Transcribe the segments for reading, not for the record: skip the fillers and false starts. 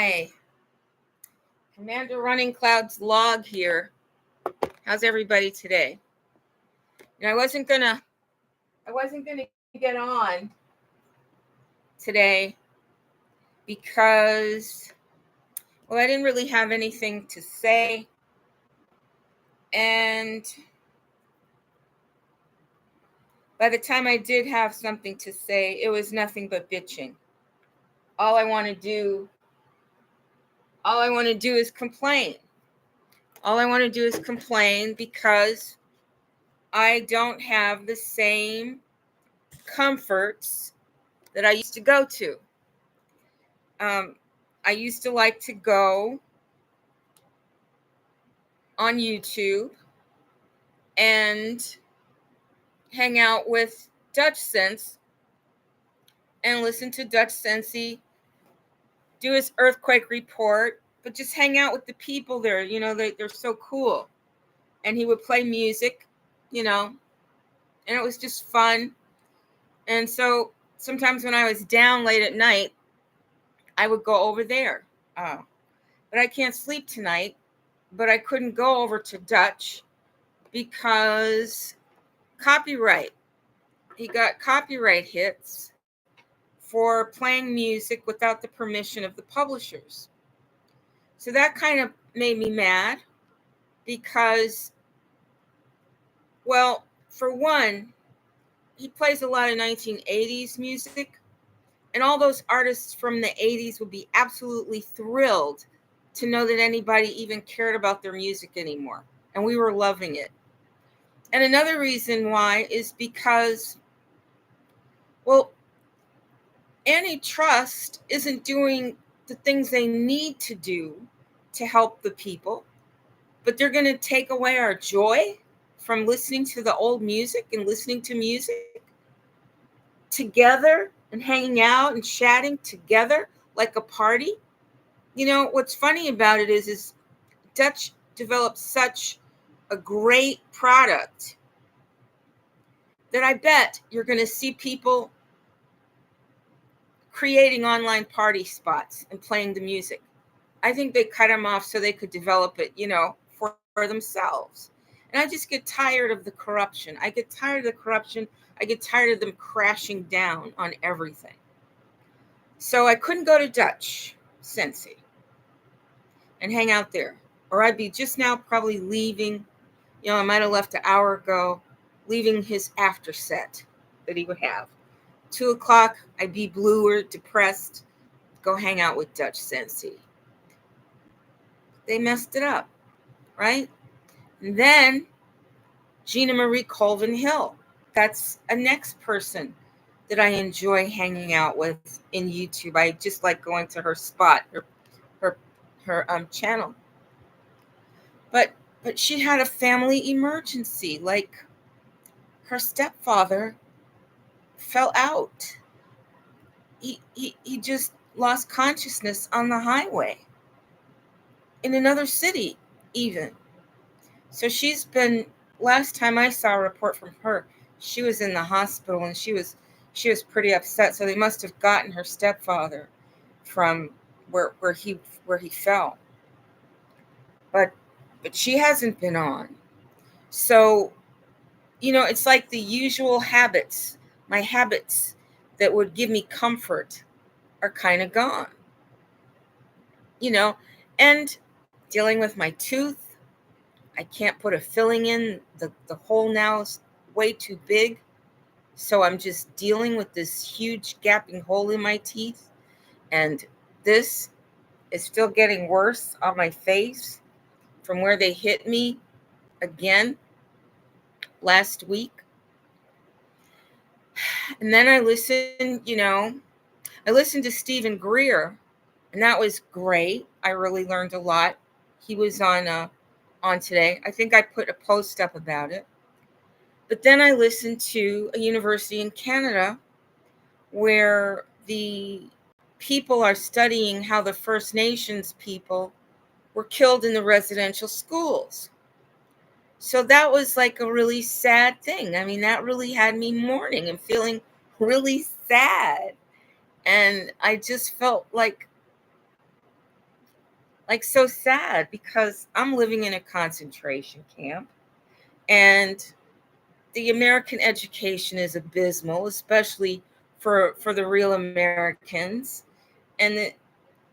Hi, Commander Runningcloud's log here. How's everybody today? I wasn't gonna get on today because, I didn't really have anything to say, and by the time I did have something to say, it was nothing but bitching. All I want to do is complain. All I want to do is complain because I don't have the same comforts that I used to go to. I used to like to go on YouTube and hang out with Dutch Sense and listen to Dutch Sensey do his earthquake report, but just hang out with the people there. They're so cool. And he would play music, and it was just fun. And so sometimes when I was down late at night, I would go over there. But I can't sleep tonight, but I couldn't go over to Dutch because copyright. He got copyright hits for playing music without the permission of the publishers. So that kind of made me mad because, for one, he plays a lot of 1980s music, and all those artists from the 80s would be absolutely thrilled to know that anybody even cared about their music anymore. And we were loving it. And another reason why is because, antitrust isn't doing the things they need to do to help the people, but they're going to take away our joy from listening to the old music and listening to music together and hanging out and chatting together like a party. What's funny about it is Dutch developed such a great product that I bet you're going to see people creating online party spots and playing the music. I think they cut them off so they could develop it, for themselves. And I just get tired of the corruption. I get tired of them crashing down on everything. So I couldn't go to Dutch Sensei and hang out there, or I'd be just now probably leaving. I might have left an hour ago, leaving his after set that he would have. 2:00, I'd be blue or depressed, go hang out with Dutch Sensei. They messed it up, right? And then Gina Marie Colvin Hill. That's a next person that I enjoy hanging out with in YouTube. I just like going to her spot, her channel. But she had a family emergency. Like, her stepfather fell out. He just lost consciousness on the highway in another city even. So she's been, last time I saw a report from her, she was in the hospital and she was pretty upset. So they must have gotten her stepfather from where he fell. But she hasn't been on. So, it's like the usual habits, my habits that would give me comfort are kind of gone. And dealing with my tooth, I can't put a filling in. The hole now is way too big. So I'm just dealing with this huge gaping hole in my teeth. And this is still getting worse on my face from where they hit me again last week. And then I listened to Stephen Greer, and that was great. I really learned a lot. He was on today. I think I put a post up about it. But then I listened to a university in Canada where the people are studying how the First Nations people were killed in the residential schools. So that was like a really sad thing. I mean, that really had me mourning and feeling really sad. And I just felt like like so sad because I'm living in a concentration camp, and the American education is abysmal, especially for the real Americans. And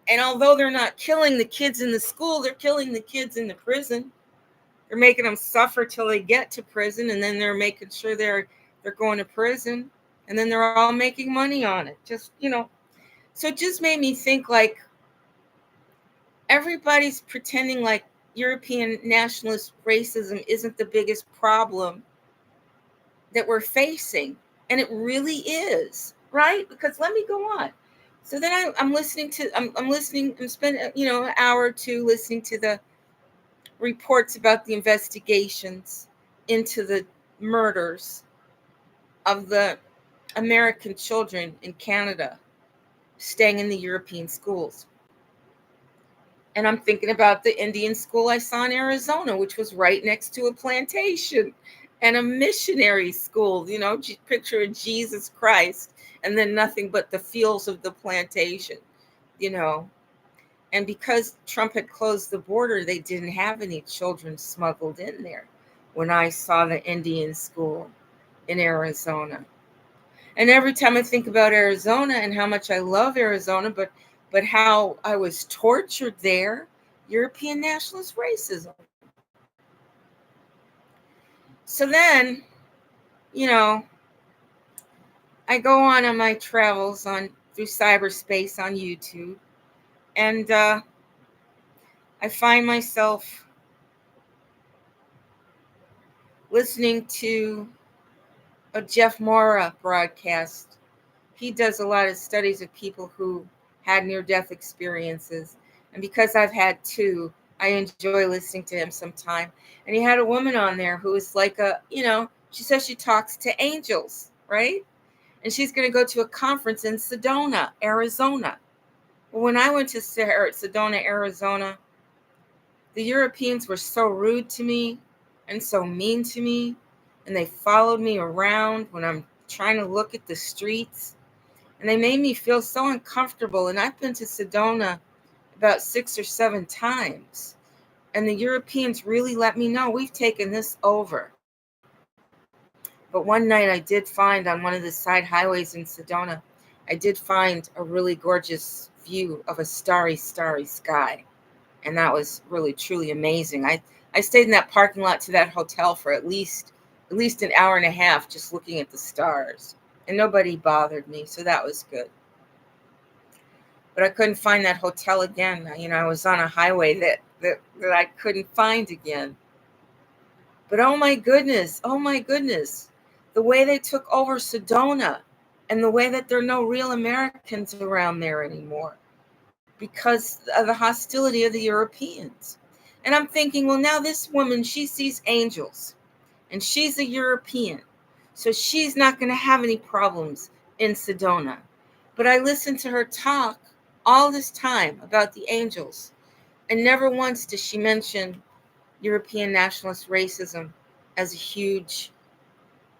and although they're not killing the kids in the school, they're killing the kids in the prison. They're making them suffer till they get to prison, and then they're making sure they're going to prison, and then they're all making money on it. Just, so it just made me think, like, everybody's pretending like European nationalist racism isn't the biggest problem that we're facing, and it really is, right? Because let me go on. So then I'm listening to I'm spending an hour or two listening to the reports about the investigations into the murders of the American children in Canada staying in the European schools. And I'm thinking about the Indian school I saw in Arizona, which was right next to a plantation and a missionary school, picture of Jesus Christ, and then nothing but the fields of the plantation, you know. And because Trump had closed the border, they didn't have any children smuggled in there when I saw the Indian school in Arizona. And every time I think about Arizona and how much I love Arizona, but how I was tortured there, European nationalist racism. So then, I go on my travels through cyberspace on YouTube, and I find myself listening to a Jeff Mora broadcast. He does a lot of studies of people who had near-death experiences. And because I've had two, I enjoy listening to him sometime. And he had a woman on there who is like she says she talks to angels, right? And she's going to go to a conference in Sedona, Arizona. Well, when I went to Sedona, Arizona, the Europeans were so rude to me and so mean to me. And they followed me around when I'm trying to look at the streets. And they made me feel so uncomfortable. And I've been to Sedona about 6 or 7 times. And the Europeans really let me know, we've taken this over. But one night I did find on one of the side highways in Sedona, I did find a really gorgeous view of a starry, starry sky. And that was really, truly amazing. I stayed in that parking lot to that hotel for at least an hour and a half just looking at the stars. And nobody bothered me, so that was good. But I couldn't find that hotel again. I was on a highway that I couldn't find again. But oh my goodness, the way they took over Sedona and the way that there are no real Americans around there anymore because of the hostility of the Europeans. And I'm thinking, well, now this woman, she sees angels and she's a European. So she's not going to have any problems in Sedona. But I listened to her talk all this time about the angels. And never once does she mention European nationalist racism as a huge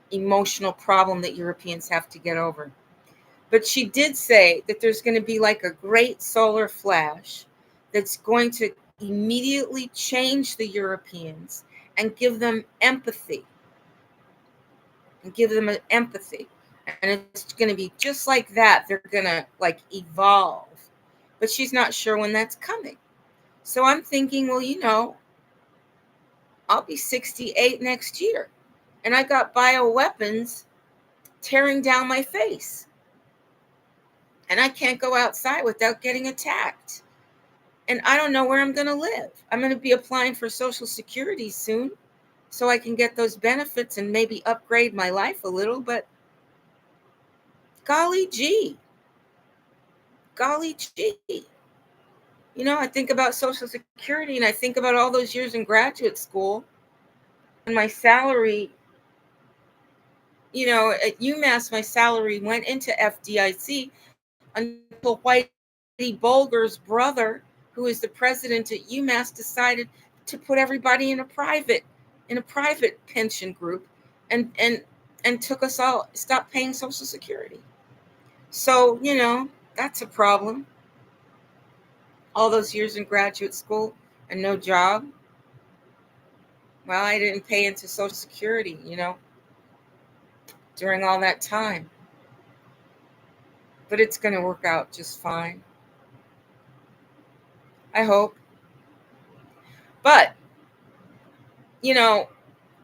emotional problem that Europeans have to get over. But she did say that there's going to be like a great solar flash that's going to immediately change the Europeans and give them empathy. And it's going to be just like that. They're going to like evolve. But she's not sure when that's coming. So I'm thinking, well, I'll be 68 next year. And I got bioweapons tearing down my face. And I can't go outside without getting attacked. And I don't know where I'm going to live. I'm going to be applying for Social Security soon so I can get those benefits and maybe upgrade my life a little. But golly gee. I think about Social Security and I think about all those years in graduate school and my salary. At UMass, my salary went into FDIC until Whitey Bulger's brother, who is the president at UMass, decided to put everybody in a private pension group and stopped paying Social Security. So, that's a problem. all those years in graduate school and no job. Well, I didn't pay into Social Security, during all that time. But it's going to work out just fine. I hope. But,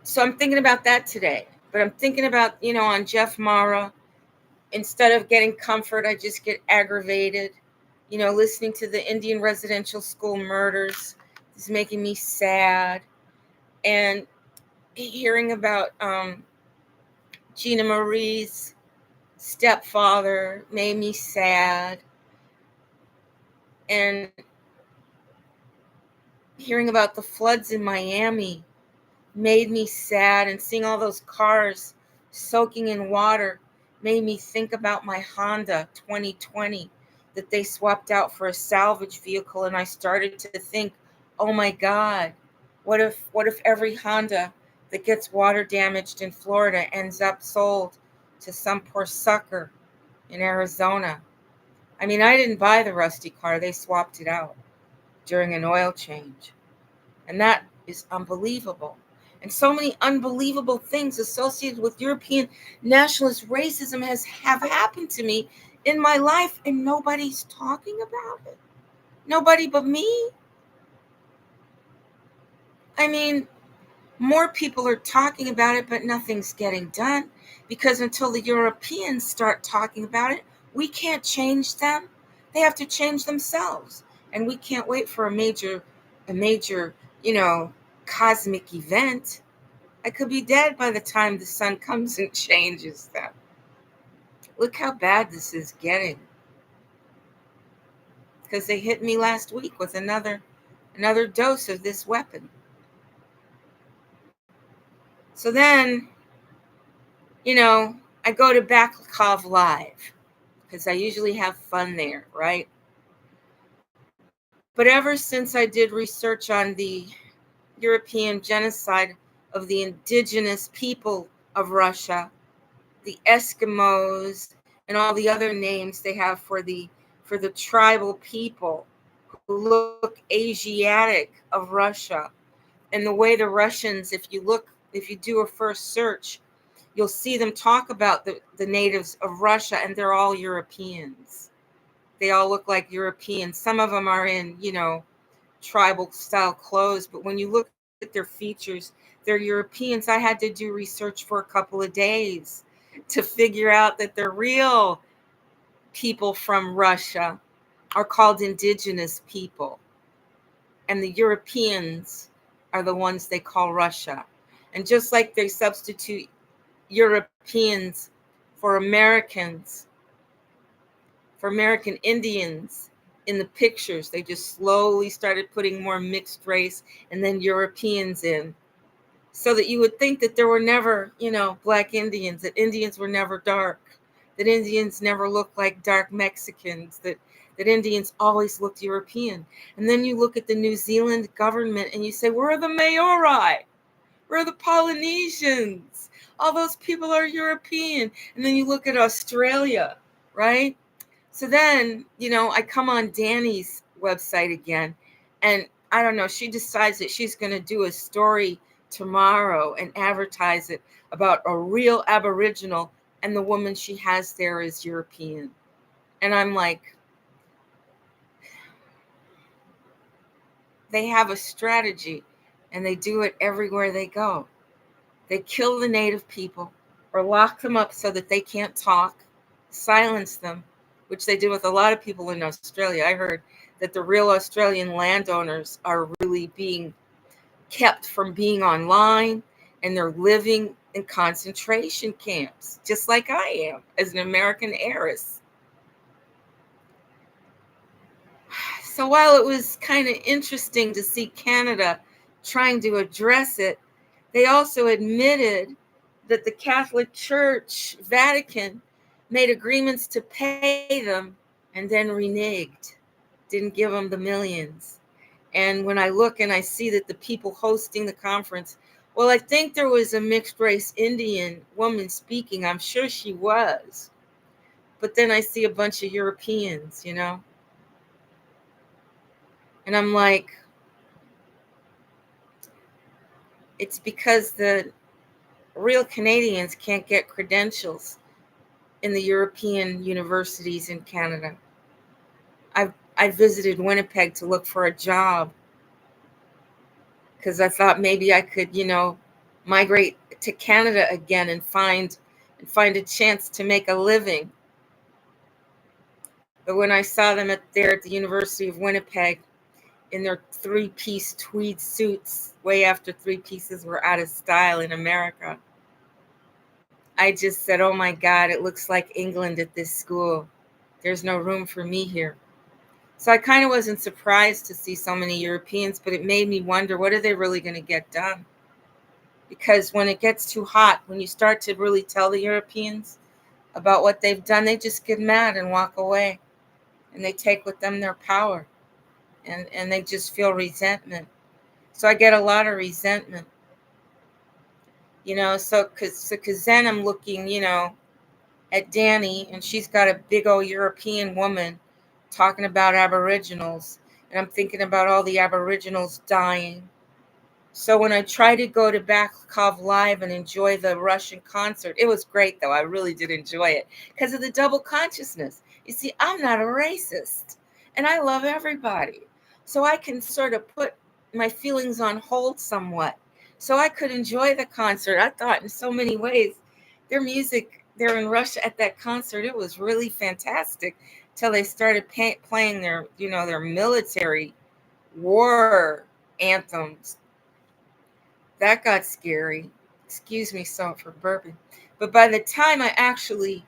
so I'm thinking about that today. But I'm thinking about, on Jeff Mara, instead of getting comfort, I just get aggravated. Listening to the Indian residential school murders is making me sad. And hearing about Gina Marie's stepfather made me sad. And hearing about the floods in Miami made me sad. And seeing all those cars soaking in water made me think about my Honda 2020 that they swapped out for a salvage vehicle. And I started to think, oh my God, what if every Honda that gets water damaged in Florida ends up sold to some poor sucker in Arizona? I mean, I didn't buy the rusty car. They swapped it out during an oil change. And that is unbelievable. And so many unbelievable things associated with European nationalist racism have happened to me in my life, and nobody's talking about it. Nobody but me. I mean, more people are talking about it, but nothing's getting done, because until the Europeans start talking about it, we can't change them. They have to change themselves. And we can't wait for a major, cosmic event. I could be dead by the time the sun comes and changes them. Look how bad this is getting. Because they hit me last week with another dose of this weapon. So then, I go to Backlakov Live because I usually have fun there, right? But ever since I did research on the European genocide of the indigenous people of Russia, the Eskimos, and all the other names they have for the tribal people who look Asiatic of Russia, and the way the Russians, if you do a first search, you'll see them talk about the natives of Russia, and they're all Europeans. They all look like Europeans. Some of them are in, tribal style clothes, but when you look at their features, they're Europeans. I had to do research for a couple of days to figure out that the real people from Russia are called indigenous people, and the Europeans are the ones they call Russia. And just like they substitute Europeans for Americans, for American Indians in the pictures, they just slowly started putting more mixed race and then Europeans in, so that you would think that there were never, black Indians, that Indians were never dark, that Indians never looked like dark Mexicans, that Indians always looked European. And then you look at the New Zealand government and you say, where are the Maori? Where are the Polynesians? All those people are European. And then you look at Australia, right? So then, I come on Danny's website again, and I don't know, she decides that she's going to do a story tomorrow and advertise it about a real Aboriginal, and the woman she has there is European. And I'm like, they have a strategy, and they do it everywhere they go. They kill the native people or lock them up so that they can't talk, silence them, which they did with a lot of people in Australia. I heard that the real Australian landowners are really being kept from being online, and they're living in concentration camps, just like I am as an American heiress. So while it was kind of interesting to see Canada trying to address it, they also admitted that the Catholic Church, Vatican, made agreements to pay them and then reneged, didn't give them the millions. And when I look and I see that the people hosting the conference, well, I think there was a mixed race Indian woman speaking. I'm sure she was. But then I see a bunch of Europeans, And I'm like, it's because the real Canadians can't get credentials in the European universities in Canada. I visited Winnipeg to look for a job because I thought maybe I could, migrate to Canada again and find a chance to make a living. But when I saw them there at the University of Winnipeg in their three-piece tweed suits, way after three pieces were out of style in America, I just said, oh my God, it looks like England at this school. There's no room for me here. So I kind of wasn't surprised to see so many Europeans, but it made me wonder, what are they really going to get done? Because when it gets too hot, when you start to really tell the Europeans about what they've done, they just get mad and walk away. And they take with them their power. And they just feel resentment. So I get a lot of resentment. So because then I'm looking, at Danny, and she's got a big old European woman talking about Aboriginals. And I'm thinking about all the Aboriginals dying. So when I tried to go to Baklkov Live and enjoy the Russian concert, it was great, though. I really did enjoy it because of the double consciousness. You see, I'm not a racist, and I love everybody. So I can sort of put my feelings on hold somewhat. So I could enjoy the concert. I thought in so many ways, their music there in Russia at that concert, it was really fantastic till they started playing their military war anthems. That got scary. Excuse me, so for burping. But by the time I actually,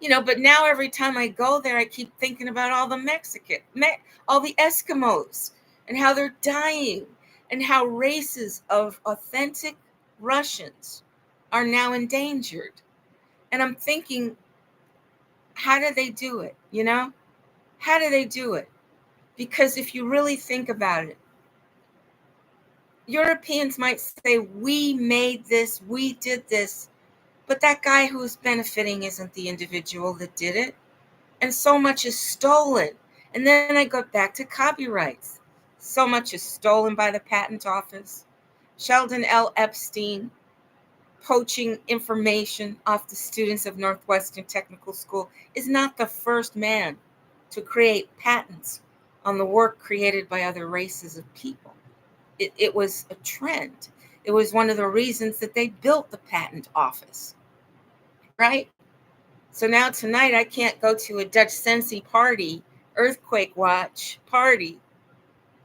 but now every time I go there, I keep thinking about all the all the Eskimos, and how they're dying, and how races of authentic Russians are now endangered. And I'm thinking, how do they do it? How do they do it? Because if you really think about it, Europeans might say, we made this, we did this, but that guy who's benefiting isn't the individual that did it. And so much is stolen. And then I go back to copyrights. So much is stolen by the patent office. Sheldon L. Epstein poaching information off the students of Northwestern Technical School is not the first man to create patents on the work created by other races of people. It was a trend. It was one of the reasons that they built the patent office, right? So now tonight I can't go to a Dutch Sensi party, Earthquake Watch party,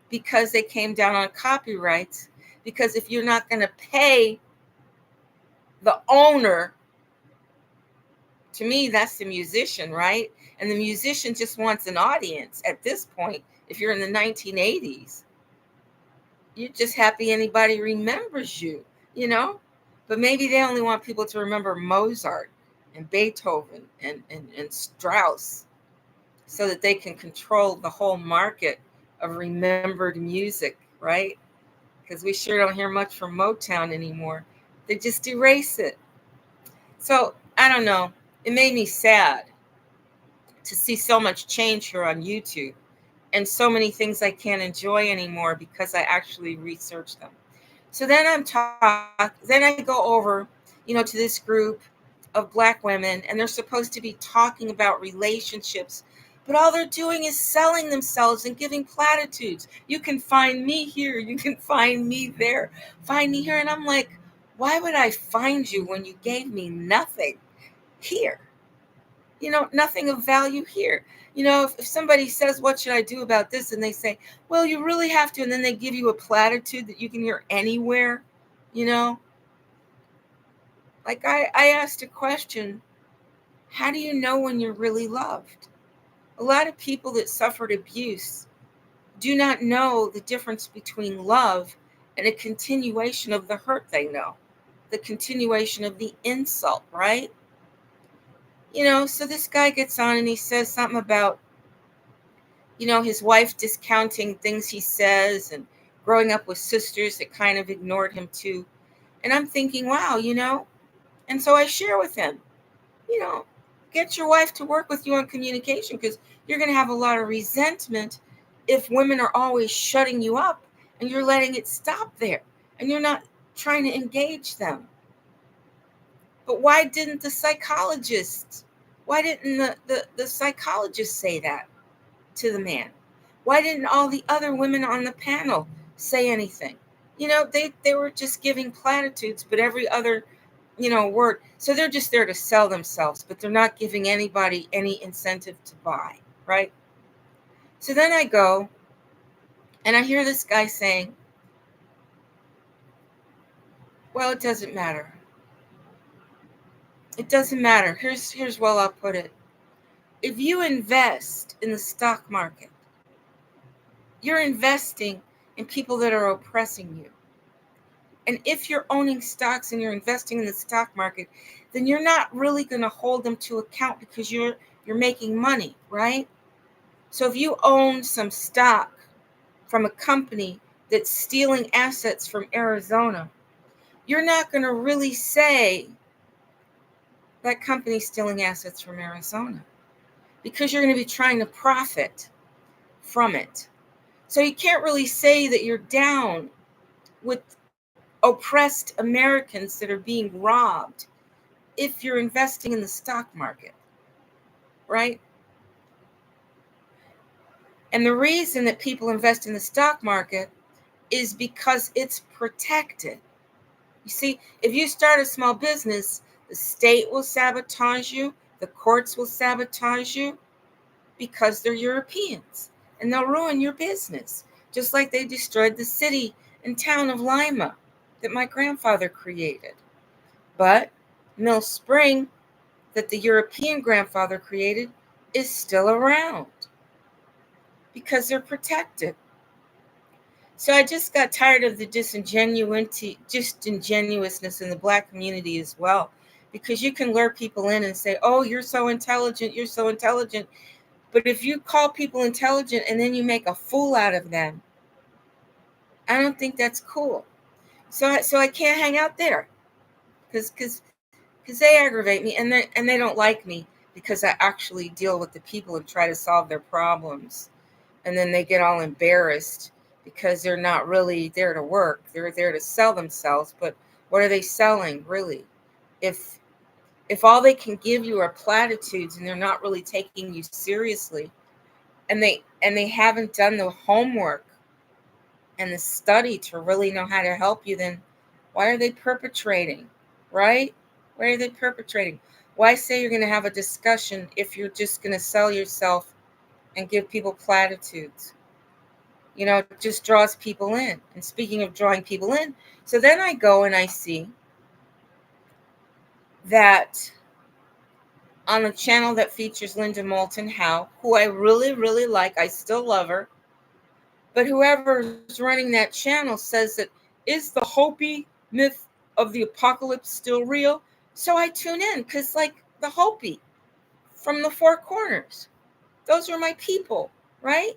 because they came down on copyrights. Because if you're not going to pay the owner, to me, that's the musician, right? And the musician just wants an audience at this point. If you're in the 1980s, you're just happy anybody remembers you. But maybe they only want people to remember Mozart and Beethoven and Strauss, so that they can control the whole market of remembered music, right? Because we sure don't hear much from Motown anymore. They just erase it. So I don't know. It made me sad to see so much change here on YouTube, and so many things I can't enjoy anymore because I actually research them. So then then I go over, to this group of Black women, and they're supposed to be talking about relationships, but all they're doing is selling themselves and giving platitudes. You can find me here. You can find me there. Find me here. And I'm like, why would I find you when you gave me nothing here? Nothing of value here. If somebody says, what should I do about this? And they say, well, you really have to. And then they give you a platitude that you can hear anywhere, like I asked a question, how do you know when you're really loved? A lot of people that suffered abuse do not know the difference between love and a continuation of the hurt they know, the continuation of the insult, right? So this guy gets on and he says something about, his wife discounting things he says, and growing up with sisters that kind of ignored him too. And I'm thinking, wow, and so I share with him, you know, get your wife to work with you on communication, because you're going to have a lot of resentment if women are always shutting you up and you're letting it stop there and you're not trying to engage them? But why didn't the psychologists, why didn't the psychologist say that to the man? Why didn't all the other women on the panel say anything? They were just giving platitudes, but every other, word. So they're just there to sell themselves, but they're not giving anybody any incentive to buy, right? So then I go and I hear this guy saying, well, it doesn't matter. It doesn't matter. Here's well I'll put it. If you invest in the stock market, you're investing in people that are oppressing you. And if you're owning stocks and you're investing in the stock market, then you're not really going to hold them to account because you're making money, right? So if you own some stock from a company that's stealing assets from Arizona, you're not going to really say that company's stealing assets from Arizona because you're going to be trying to profit from it. So you can't really say that you're down with oppressed Americans that are being robbed if you're investing in the stock market, right? And the reason that people invest in the stock market is because it's protected. You see, if you start a small business, the state will sabotage you, the courts will sabotage you because they're Europeans, and they'll ruin your business, just like they destroyed the city and town of Lima that my grandfather created. But Mill Spring, that the European grandfather created, is still around because they're protected. So I just got tired of the disingenuousness in the Black community as well, because you can lure people in and say, oh, you're so intelligent, you're so intelligent. But if you call people intelligent and then you make a fool out of them, I don't think that's cool. So I can't hang out there because they aggravate me, and they don't like me because I actually deal with the people and try to solve their problems. And then they get all embarrassed because they're not really there to work. They're there to sell themselves. But what are they selling, really? If all they can give you are platitudes and they're not really taking you seriously, and they haven't done the homework and the study to really know how to help you, then why are they perpetrating, right? Why are they perpetrating? Why say you're going to have a discussion if you're just going to sell yourself and give people platitudes? It just draws people in. And speaking of drawing people in, so then I go and I see that on the channel that features Linda Moulton Howe, who I really, really like, I still love her, but whoever's running that channel says that, is the Hopi myth of the apocalypse still real? So I tune in because, like, the Hopi from the Four Corners, those are my people, right?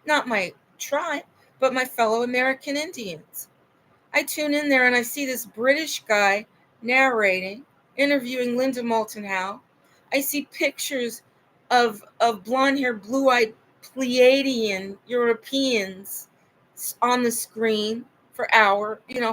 Not my tribe, but my fellow American Indians. I tune in there and I see this British guy narrating, interviewing Linda Moulton Howe. I see pictures of blonde-haired, blue-eyed Pleiadian Europeans on the screen for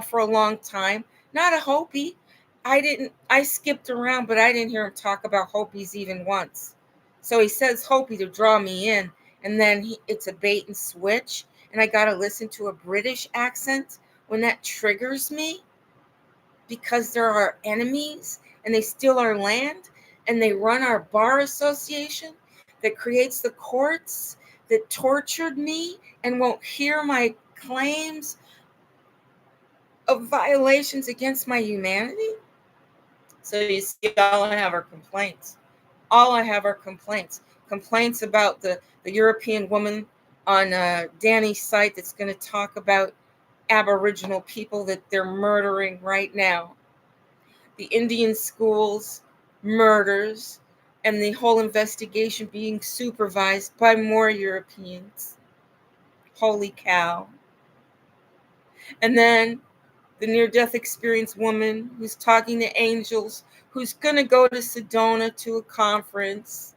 for a long time. Not a Hopi. I skipped around, but I didn't hear him talk about Hopis even once. So he says Hopi to draw me in, and then it's a bait and switch, and I got to listen to a British accent when that triggers me because they're our enemies and they steal our land and they run our bar association that creates the courts that tortured me and won't hear my claims of violations against my humanity. So you see, all I have are complaints. All I have are complaints. Complaints about the European woman on Danny's site that's going to talk about Aboriginal people that they're murdering right now. The Indian schools murders, and the whole investigation being supervised by more Europeans. Holy cow. And then the near-death experience woman who's talking to angels, who's going to go to Sedona to a conference.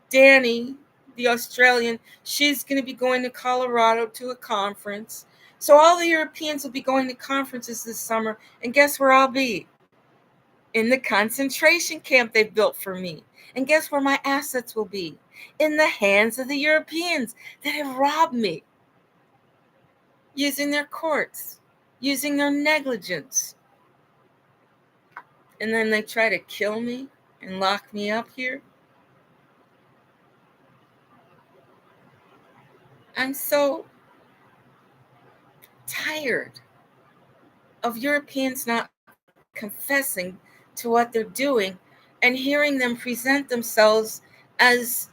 Danny, the Australian, she's going to be going to Colorado to a conference. So all the Europeans will be going to conferences this summer. And guess where I'll be? In the concentration camp they've built for me. And guess where my assets will be? In the hands of the Europeans that have robbed me, using their courts, using their negligence. And then they try to kill me and lock me up here. I'm so tired of Europeans not confessing to what they're doing and hearing them present themselves as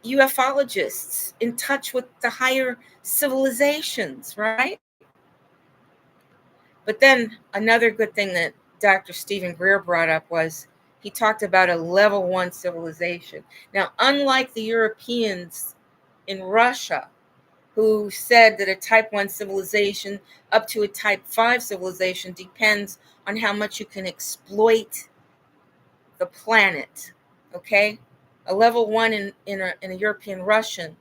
ufologists in touch with the higher civilizations, right? But then another good thing that Dr. Stephen Greer brought up was he talked about a level 1 civilization. Now, unlike the Europeans in Russia, who said that a type 1 civilization up to a type 5 civilization depends on how much you can exploit the planet, okay? A level 1 in a European Russian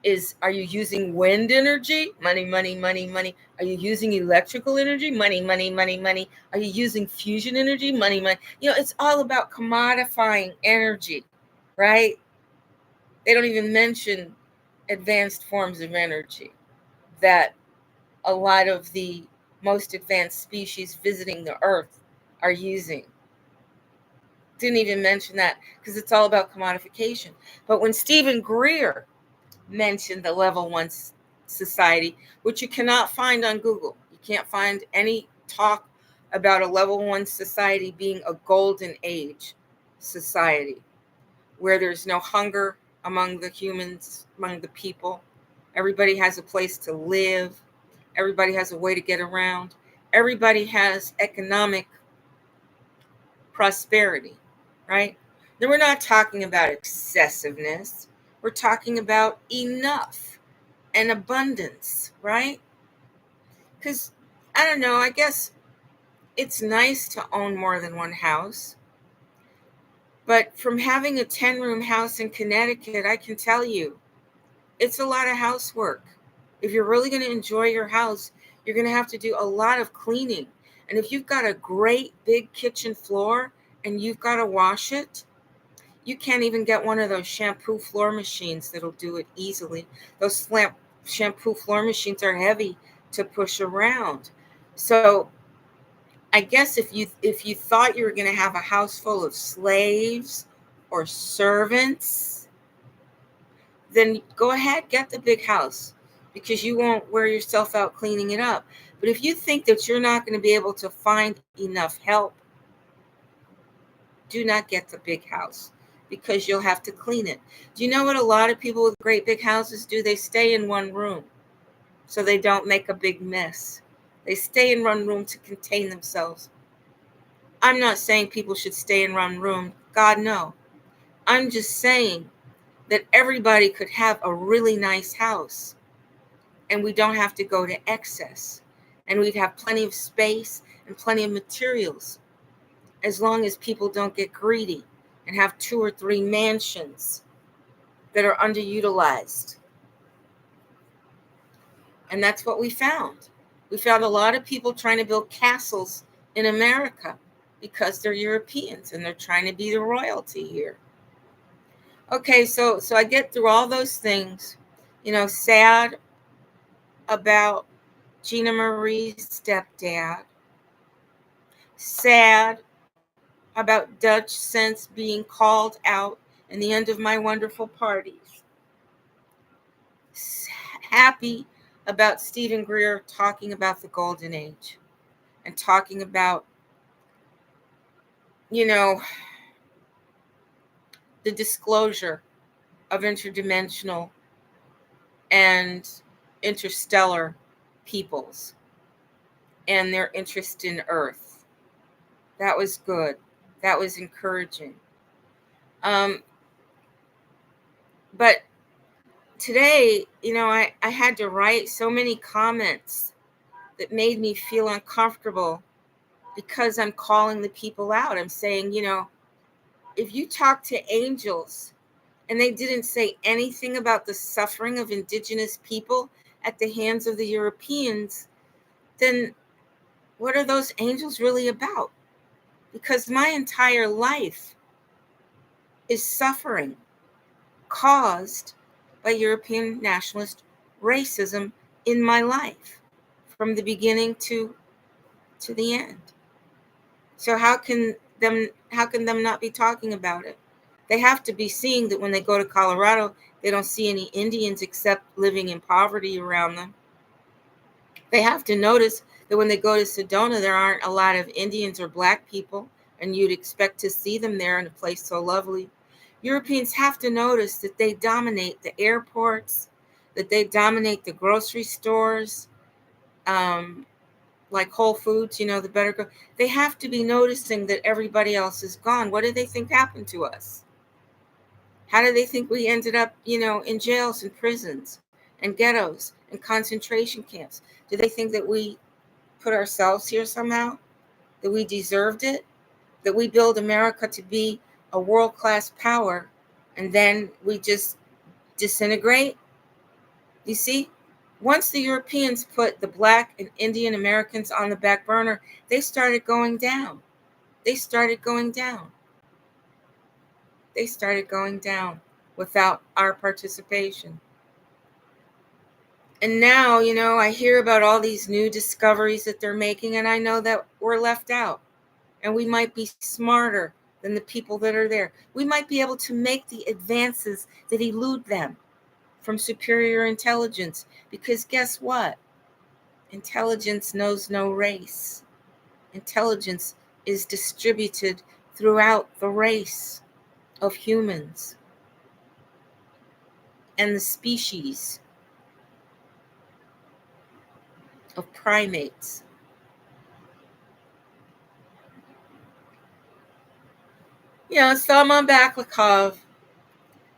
is, are you using wind energy? Money, money, money, money. Are you using electrical energy? Money, money, money, money. Are you using fusion energy? Money, money. You know, it's all about commodifying energy, right? They don't even mention advanced forms of energy that a lot of the most advanced species visiting the earth are using. Didn't even mention that because it's all about commodification. But when Stephen Greer mentioned the level 1 society, which you cannot find on Google, you can't find any talk about a level 1 society being a golden age society where there's no hunger among the humans, among the people. Everybody has a place to live. Everybody has a way to get around. Everybody has economic prosperity, right? Then we're not talking about excessiveness. We're talking about enough and abundance, right? Because, I don't know, I guess it's nice to own more than one house. But from having a 10-room house in Connecticut, I can tell you, it's a lot of housework. If you're really going to enjoy your house, you're going to have to do a lot of cleaning. And if you've got a great big kitchen floor and you've got to wash it, you can't even get one of those shampoo floor machines that'll do it easily. Those shampoo floor machines are heavy to push around. So I guess if you thought you were going to have a house full of slaves or servants, then go ahead, get the big house, because you won't wear yourself out cleaning it up. But if you think that you're not going to be able to find enough help, do not get the big house, because you'll have to clean it. Do you know what a lot of people with great big houses do? They stay in one room so they don't make a big mess. They stay in one room to contain themselves. I'm not saying people should stay in one room. God, no. I'm just saying that everybody could have a really nice house and we don't have to go to excess. And we'd have plenty of space and plenty of materials, as long as people don't get greedy and have 2 or 3 mansions that are underutilized. And that's what we found. We found a lot of people trying to build castles in America because they're Europeans and they're trying to be the royalty here. Okay, so I get through all those things, sad about Gina Marie's stepdad, sad about Dutch Sense being called out in the end of my wonderful parties, happy about Stephen Greer talking about the Golden Age and talking about, the disclosure of interdimensional and interstellar peoples and their interest in Earth. That was good. That was encouraging. But today, I had to write so many comments that made me feel uncomfortable, because I'm calling the people out. I'm saying, if you talk to angels and they didn't say anything about the suffering of indigenous people at the hands of the Europeans, then what are those angels really about? Because my entire life is suffering caused by European nationalist racism in my life from the beginning to the end. So how can them not be talking about it? They have to be seeing that when they go to Colorado, they don't see any Indians except living in poverty around them. They have to notice that when they go to Sedona, there aren't a lot of Indians or Black people, and you'd expect to see them there in a place so lovely. Europeans have to notice that they dominate the airports, that they dominate the grocery stores, um, like Whole Foods, the better go. They have to be noticing that everybody else is gone. What do they think happened to us? How do they think we ended up, in jails and prisons and ghettos and concentration camps? Do they think that we put ourselves here somehow? That we deserved it? That we build America to be a world-class power and then we just disintegrate? You see, once the Europeans put the Black and Indian Americans on the back burner, they started going down. They started going down. They started going down without our participation. And now, I hear about all these new discoveries that they're making, and I know that we're left out. And we might be smarter than the people that are there. We might be able to make the advances that elude them from superior intelligence. Because guess what? Intelligence knows no race. Intelligence is distributed throughout the race of humans and the species of primates. So I'm on Baklikov,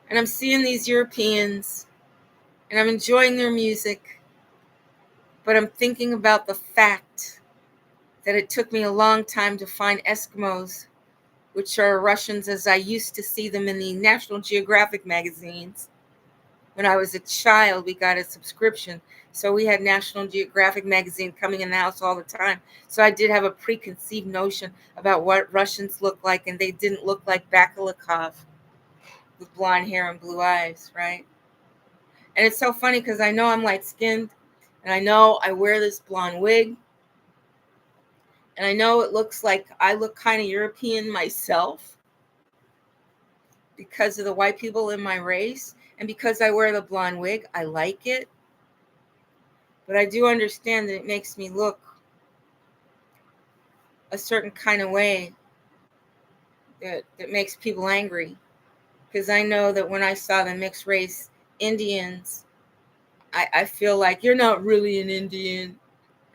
and I'm seeing these Europeans, and I'm enjoying their music, but I'm thinking about the fact that it took me a long time to find Eskimos, which are Russians as I used to see them in the National Geographic magazines. When I was a child, we got a subscription, so we had National Geographic magazine coming in the house all the time. So I did have a preconceived notion about what Russians look like, and they didn't look like Baklikov with blonde hair and blue eyes, right? And it's so funny because I know I'm light-skinned, and I know I wear this blonde wig, and I know it looks like I look kind of European myself because of the white people in my race, and because I wear the blonde wig, I like it. But I do understand that it makes me look a certain kind of way that makes people angry. Because I know that when I saw the mixed race Indians, I feel like you're not really an Indian,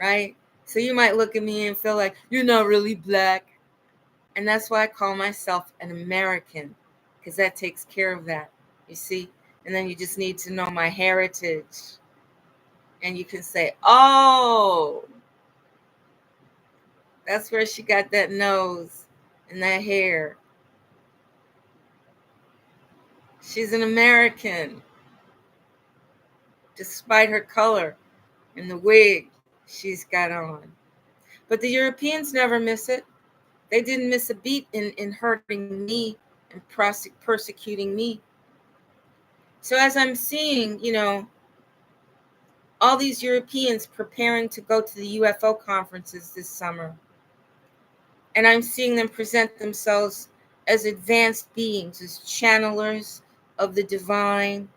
right? So you might look at me and feel like you're not really Black. And that's why I call myself an American, because that takes care of that, you see? And then you just need to know my heritage. And you can say, oh, that's where she got that nose and that hair. She's an American, despite her color and the wig she's got on. But the Europeans never miss it. They didn't miss a beat in hurting me and persecuting me. So as I'm seeing, all these Europeans preparing to go to the UFO conferences this summer, and I'm seeing them present themselves as advanced beings, as channelers of the divine,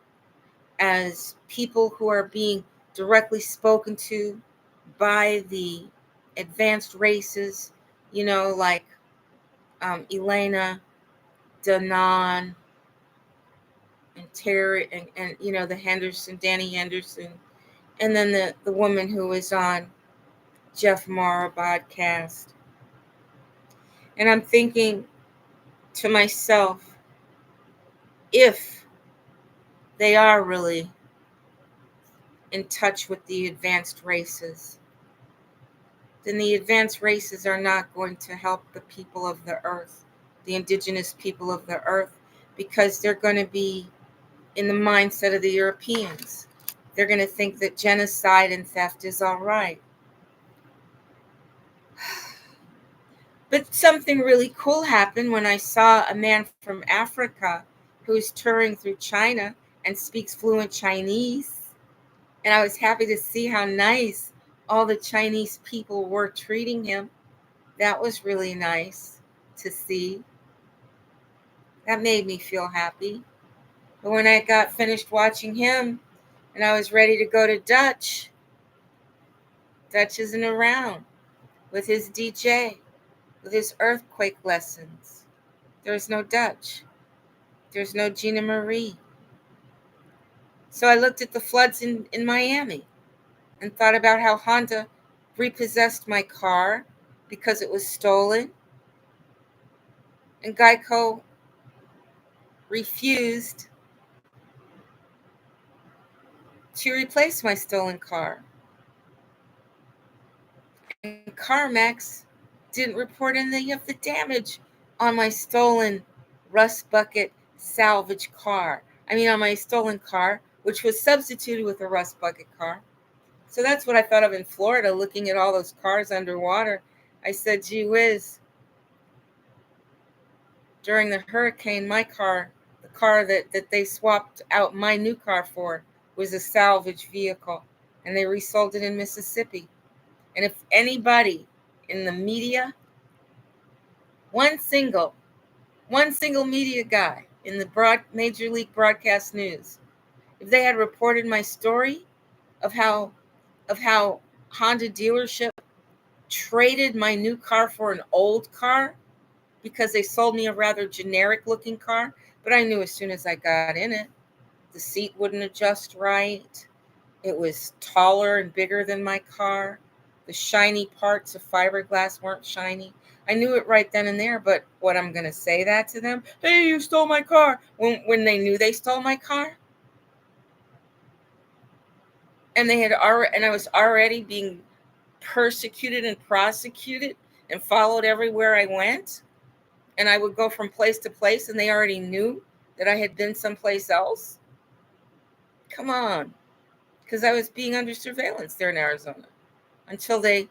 as people who are being directly spoken to by the advanced races, like Elena, Danan, and Terry, and the Danny Henderson, and then the woman who was on Jeff Mara podcast. And I'm thinking to myself, if they are really in touch with the advanced races, then the advanced races are not going to help the people of the earth, the indigenous people of the earth, because they're going to be in the mindset of the Europeans. They're going to think that genocide and theft is all right. But something really cool happened when I saw a man from Africa who's touring through China and speaks fluent Chinese. And I was happy to see how nice all the Chinese people were treating him. That was really nice to see. That made me feel happy. But when I got finished watching him and I was ready to go to Dutch, Dutch isn't around with his DJ, with his earthquake lessons. There's no Dutch. There's no Gina Marie. So I looked at the floods in Miami and thought about how Honda repossessed my car because it was stolen. And Geico refused to replace my stolen car. And CarMax didn't report any of the damage on my stolen rust bucket salvage car. On my stolen car, which was substituted with a rust bucket car. So that's what I thought of in Florida, looking at all those cars underwater. I said, gee whiz, during the hurricane, my car, the car that they swapped out my new car for, was a salvage vehicle, and they resold it in Mississippi. And if anybody in the media, one single media guy in the Major League Broadcast News, if they had reported my story of how Honda dealership traded my new car for an old car because they sold me a rather generic looking car, but I knew as soon as I got in it, the seat wouldn't adjust right. It was taller and bigger than my car. The shiny parts of fiberglass weren't shiny. I knew it right then and there, but what, I'm going to say that to them? Hey, you stole my car. When they knew they stole my car? And I was already being persecuted and prosecuted and followed everywhere I went. And I would go from place to place and they already knew that I had been someplace else. Come on. Because I was being under surveillance there in Arizona until they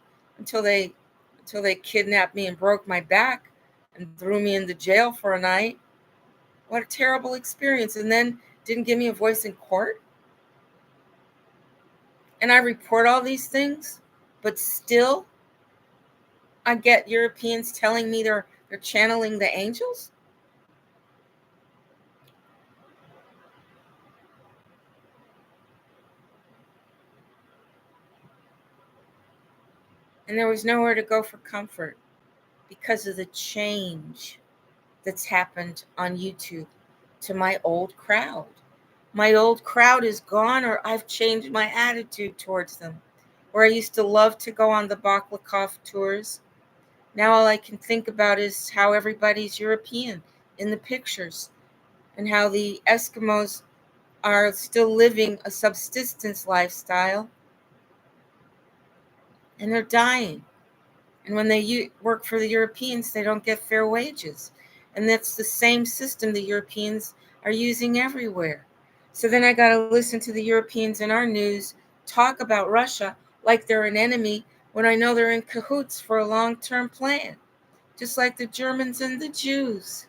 kidnapped me and broke my back and threw me into jail for a night. What a terrible experience. And then didn't give me a voice in court. And I report all these things, but still I get Europeans telling me they're channeling the angels. And there was nowhere to go for comfort because of the change that's happened on YouTube to my old crowd. My old crowd is gone, or I've changed my attitude towards them. Where I used to love to go on the Baklakov tours, now all I can think about is how everybody's European in the pictures and how the Eskimos are still living a subsistence lifestyle and they're dying. And when they work for the Europeans, they don't get fair wages. And that's the same system the Europeans are using everywhere. So then I got to listen to the Europeans in our news talk about Russia like they're an enemy when I know they're in cahoots for a long-term plan, just like the Germans and the Jews.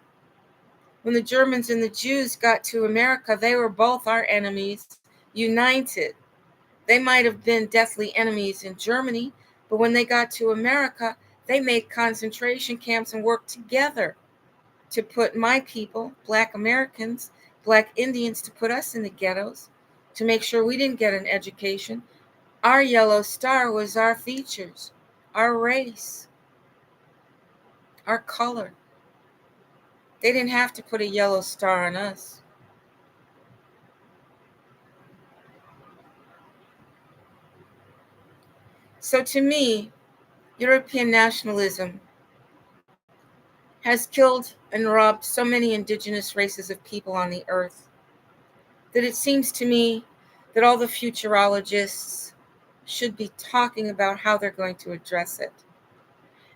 When the Germans and the Jews got to America, they were both our enemies, united. They might have been deathly enemies in Germany, but when they got to America, they made concentration camps and worked together to put my people, Black Americans, Black Indians, to put us in the ghettos, to make sure we didn't get an education. Our yellow star was our features, our race, our color. They didn't have to put a yellow star on us. So to me, European nationalism has killed and robbed so many indigenous races of people on the earth that it seems to me that all the futurologists should be talking about how they're going to address it.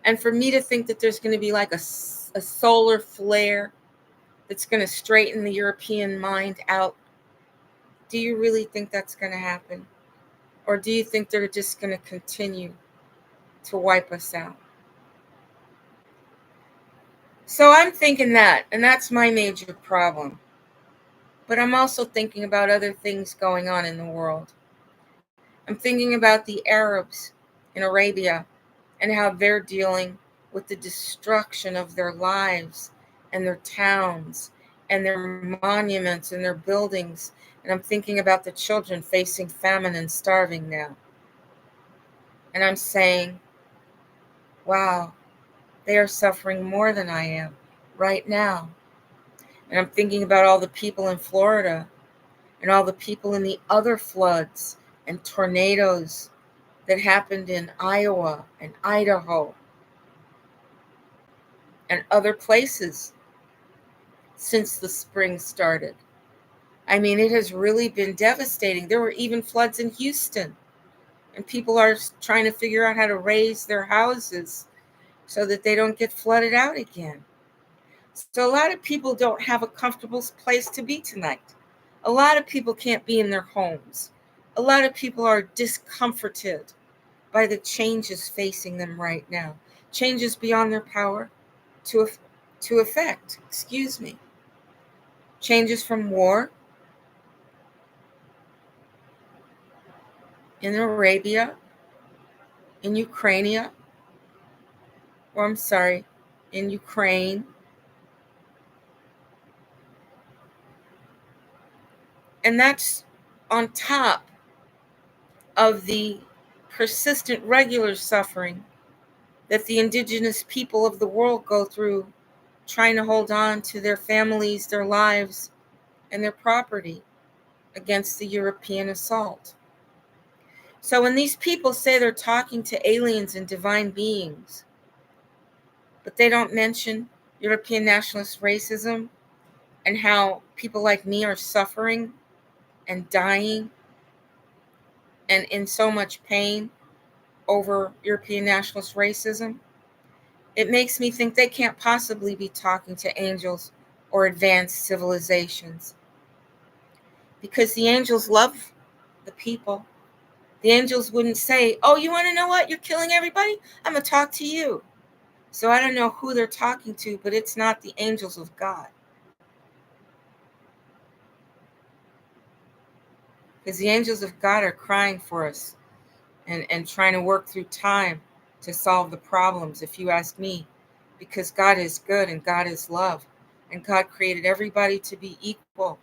And for me to think that there's going to be like a solar flare that's going to straighten the European mind out? Do you really think that's going to happen? Or do you think they're just going to continue to wipe us out? So I'm thinking that, and that's my major problem. But I'm also thinking about other things going on in the world. I'm thinking about the Arabs in Arabia and how they're dealing with the destruction of their lives and their towns and their monuments and their buildings. And I'm thinking about the children facing famine and starving now. And I'm saying, wow, they are suffering more than I am right now. And I'm thinking about all the people in Florida and all the people in the other floods and tornadoes that happened in Iowa and Idaho and other places since the spring started. I mean, it has really been devastating. There were even floods in Houston, and people are trying to figure out how to raise their houses so that they don't get flooded out again. So a lot of people don't have a comfortable place to be tonight. A lot of people can't be in their homes. A lot of people are discomforted by the changes facing them right now. Changes beyond their power to affect. Changes from war in Arabia, in Ukraine, in Ukraine. And that's on top of the persistent regular suffering that the indigenous people of the world go through, trying to hold on to their families, their lives, and their property against the European assault. So when these people say they're talking to aliens and divine beings, but they don't mention European nationalist racism and how people like me are suffering and dying and in so much pain over European nationalist racism, it makes me think they can't possibly be talking to angels or advanced civilizations. Because the angels love the people. The angels wouldn't say, oh, you want to know what? You're killing everybody? I'm going to talk to you. So I don't know who they're talking to, but it's not the angels of God. Because the angels of God are crying for us and trying to work through time to solve the problems, if you ask me. Because God is good and God is love. And God created everybody to be equal.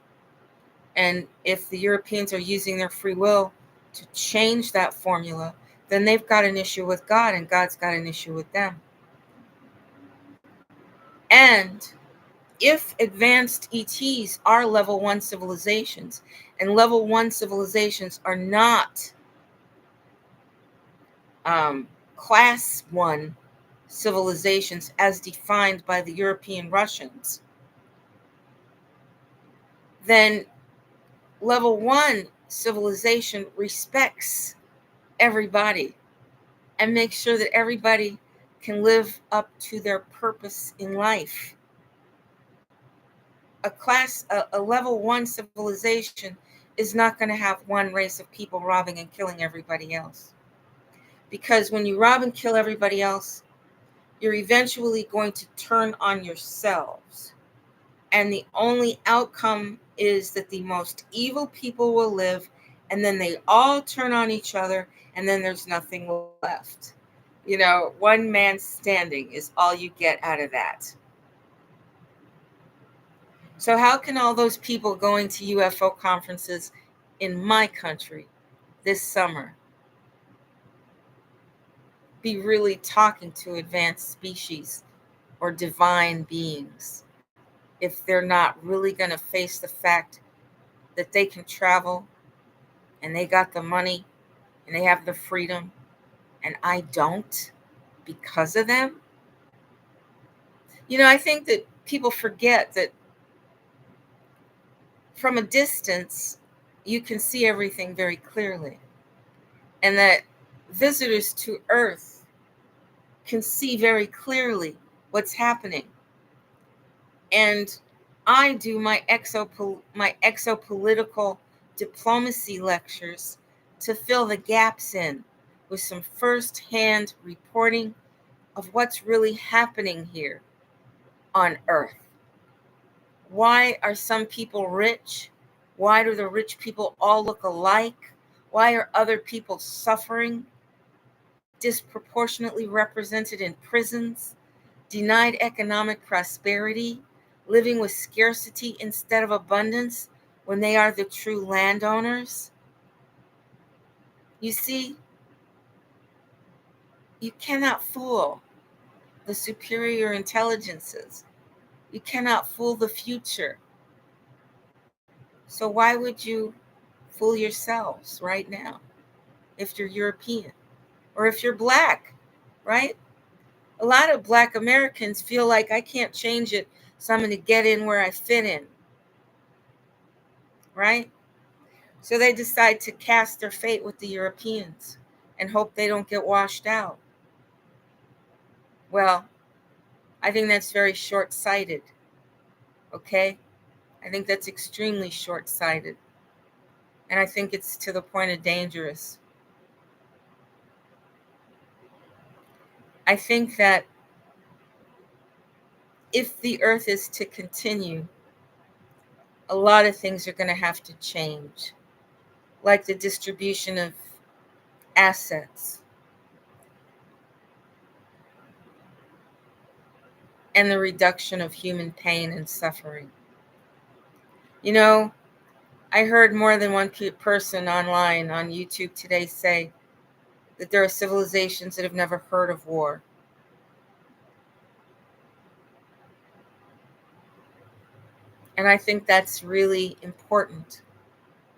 And if the Europeans are using their free will to change that formula, then they've got an issue with God and God's got an issue with them. And if advanced ETs are level 1 civilizations, and level 1 civilizations are not class 1 civilizations as defined by the European Russians, then level 1 civilization respects everybody and makes sure that everybody can live up to their purpose in life. A level 1 civilization is not going to have one race of people robbing and killing everybody else. Because when you rob and kill everybody else, you're eventually going to turn on yourselves. And the only outcome is that the most evil people will live, and then they all turn on each other, and then there's nothing left. You know, one man standing is all you get out of that. So how can all those people going to UFO conferences in my country this summer be really talking to advanced species or divine beings if they're not really going to face the fact that they can travel and they got the money and they have the freedom and I don't because of them? You know, I think that people forget that from a distance, you can see everything very clearly, and that visitors to Earth can see very clearly what's happening. And I do my exopolitical diplomacy lectures to fill the gaps in with some first-hand reporting of what's really happening here on Earth. Why are some people rich? Why do the rich people all look alike? Why are other people suffering, disproportionately represented in prisons, denied economic prosperity, living with scarcity instead of abundance when they are the true landowners? You see, you cannot fool the superior intelligences. You cannot fool the future. So why would you fool yourselves right now if you're European or if you're Black, right? A lot of Black Americans feel like I can't change it, so I'm going to get in where I fit in, right? So they decide to cast their fate with the Europeans and hope they don't get washed out. Well, I think that's very short-sighted, okay? I think that's extremely short-sighted. And I think it's to the point of dangerous. I think that if the earth is to continue, a lot of things are going to have to change, like the distribution of assets and the reduction of human pain and suffering. You know, I heard more than one person online on YouTube today say that there are civilizations that have never heard of war. And I think that's really important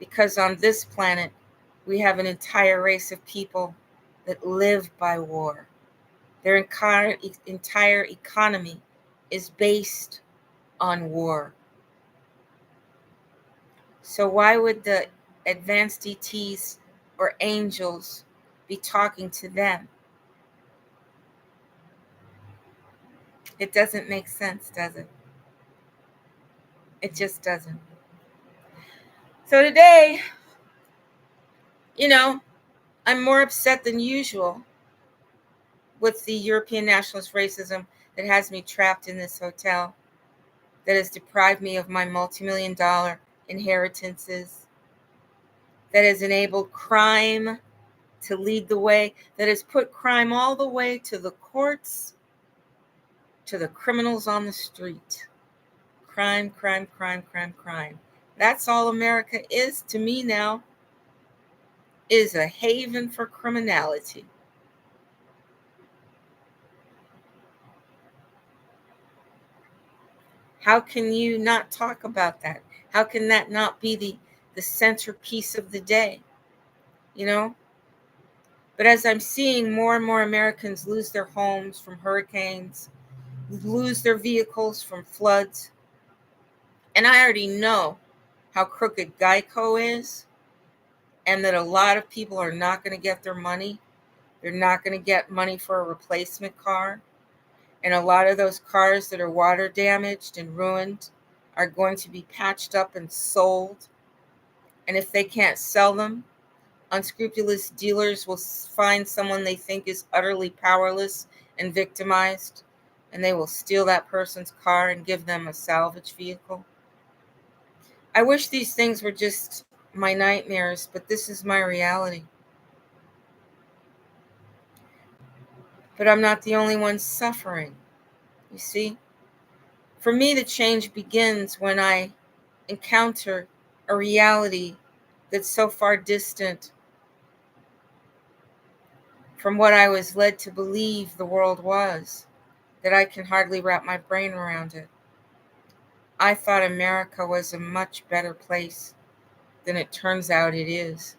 because on this planet, we have an entire race of people that live by war. Their entire economy is based on war. So why would the advanced ETs or angels be talking to them? It doesn't make sense, does it? It just doesn't. So today, I'm more upset than usual with the European nationalist racism that has me trapped in this hotel, that has deprived me of my multi-million-dollar inheritances, that has enabled crime to lead the way, that has put crime all the way to the courts, to the criminals on the street. Crime, crime, crime, crime, crime. That's all America is to me now, is a haven for criminality. How can you not talk about that? How can that not be the centerpiece of the day? But as I'm seeing more and more Americans lose their homes from hurricanes, lose their vehicles from floods, and I already know how crooked Geico is, and that a lot of people are not going to get their money. They're not going to get money for a replacement car. And a lot of those cars that are water damaged and ruined are going to be patched up and sold. And if they can't sell them, unscrupulous dealers will find someone they think is utterly powerless and victimized, and they will steal that person's car and give them a salvage vehicle. I wish these things were just my nightmares, but this is my reality. But I'm not the only one suffering, you see? For me, the change begins when I encounter a reality that's so far distant from what I was led to believe the world was that I can hardly wrap my brain around it. I thought America was a much better place than it turns out it is.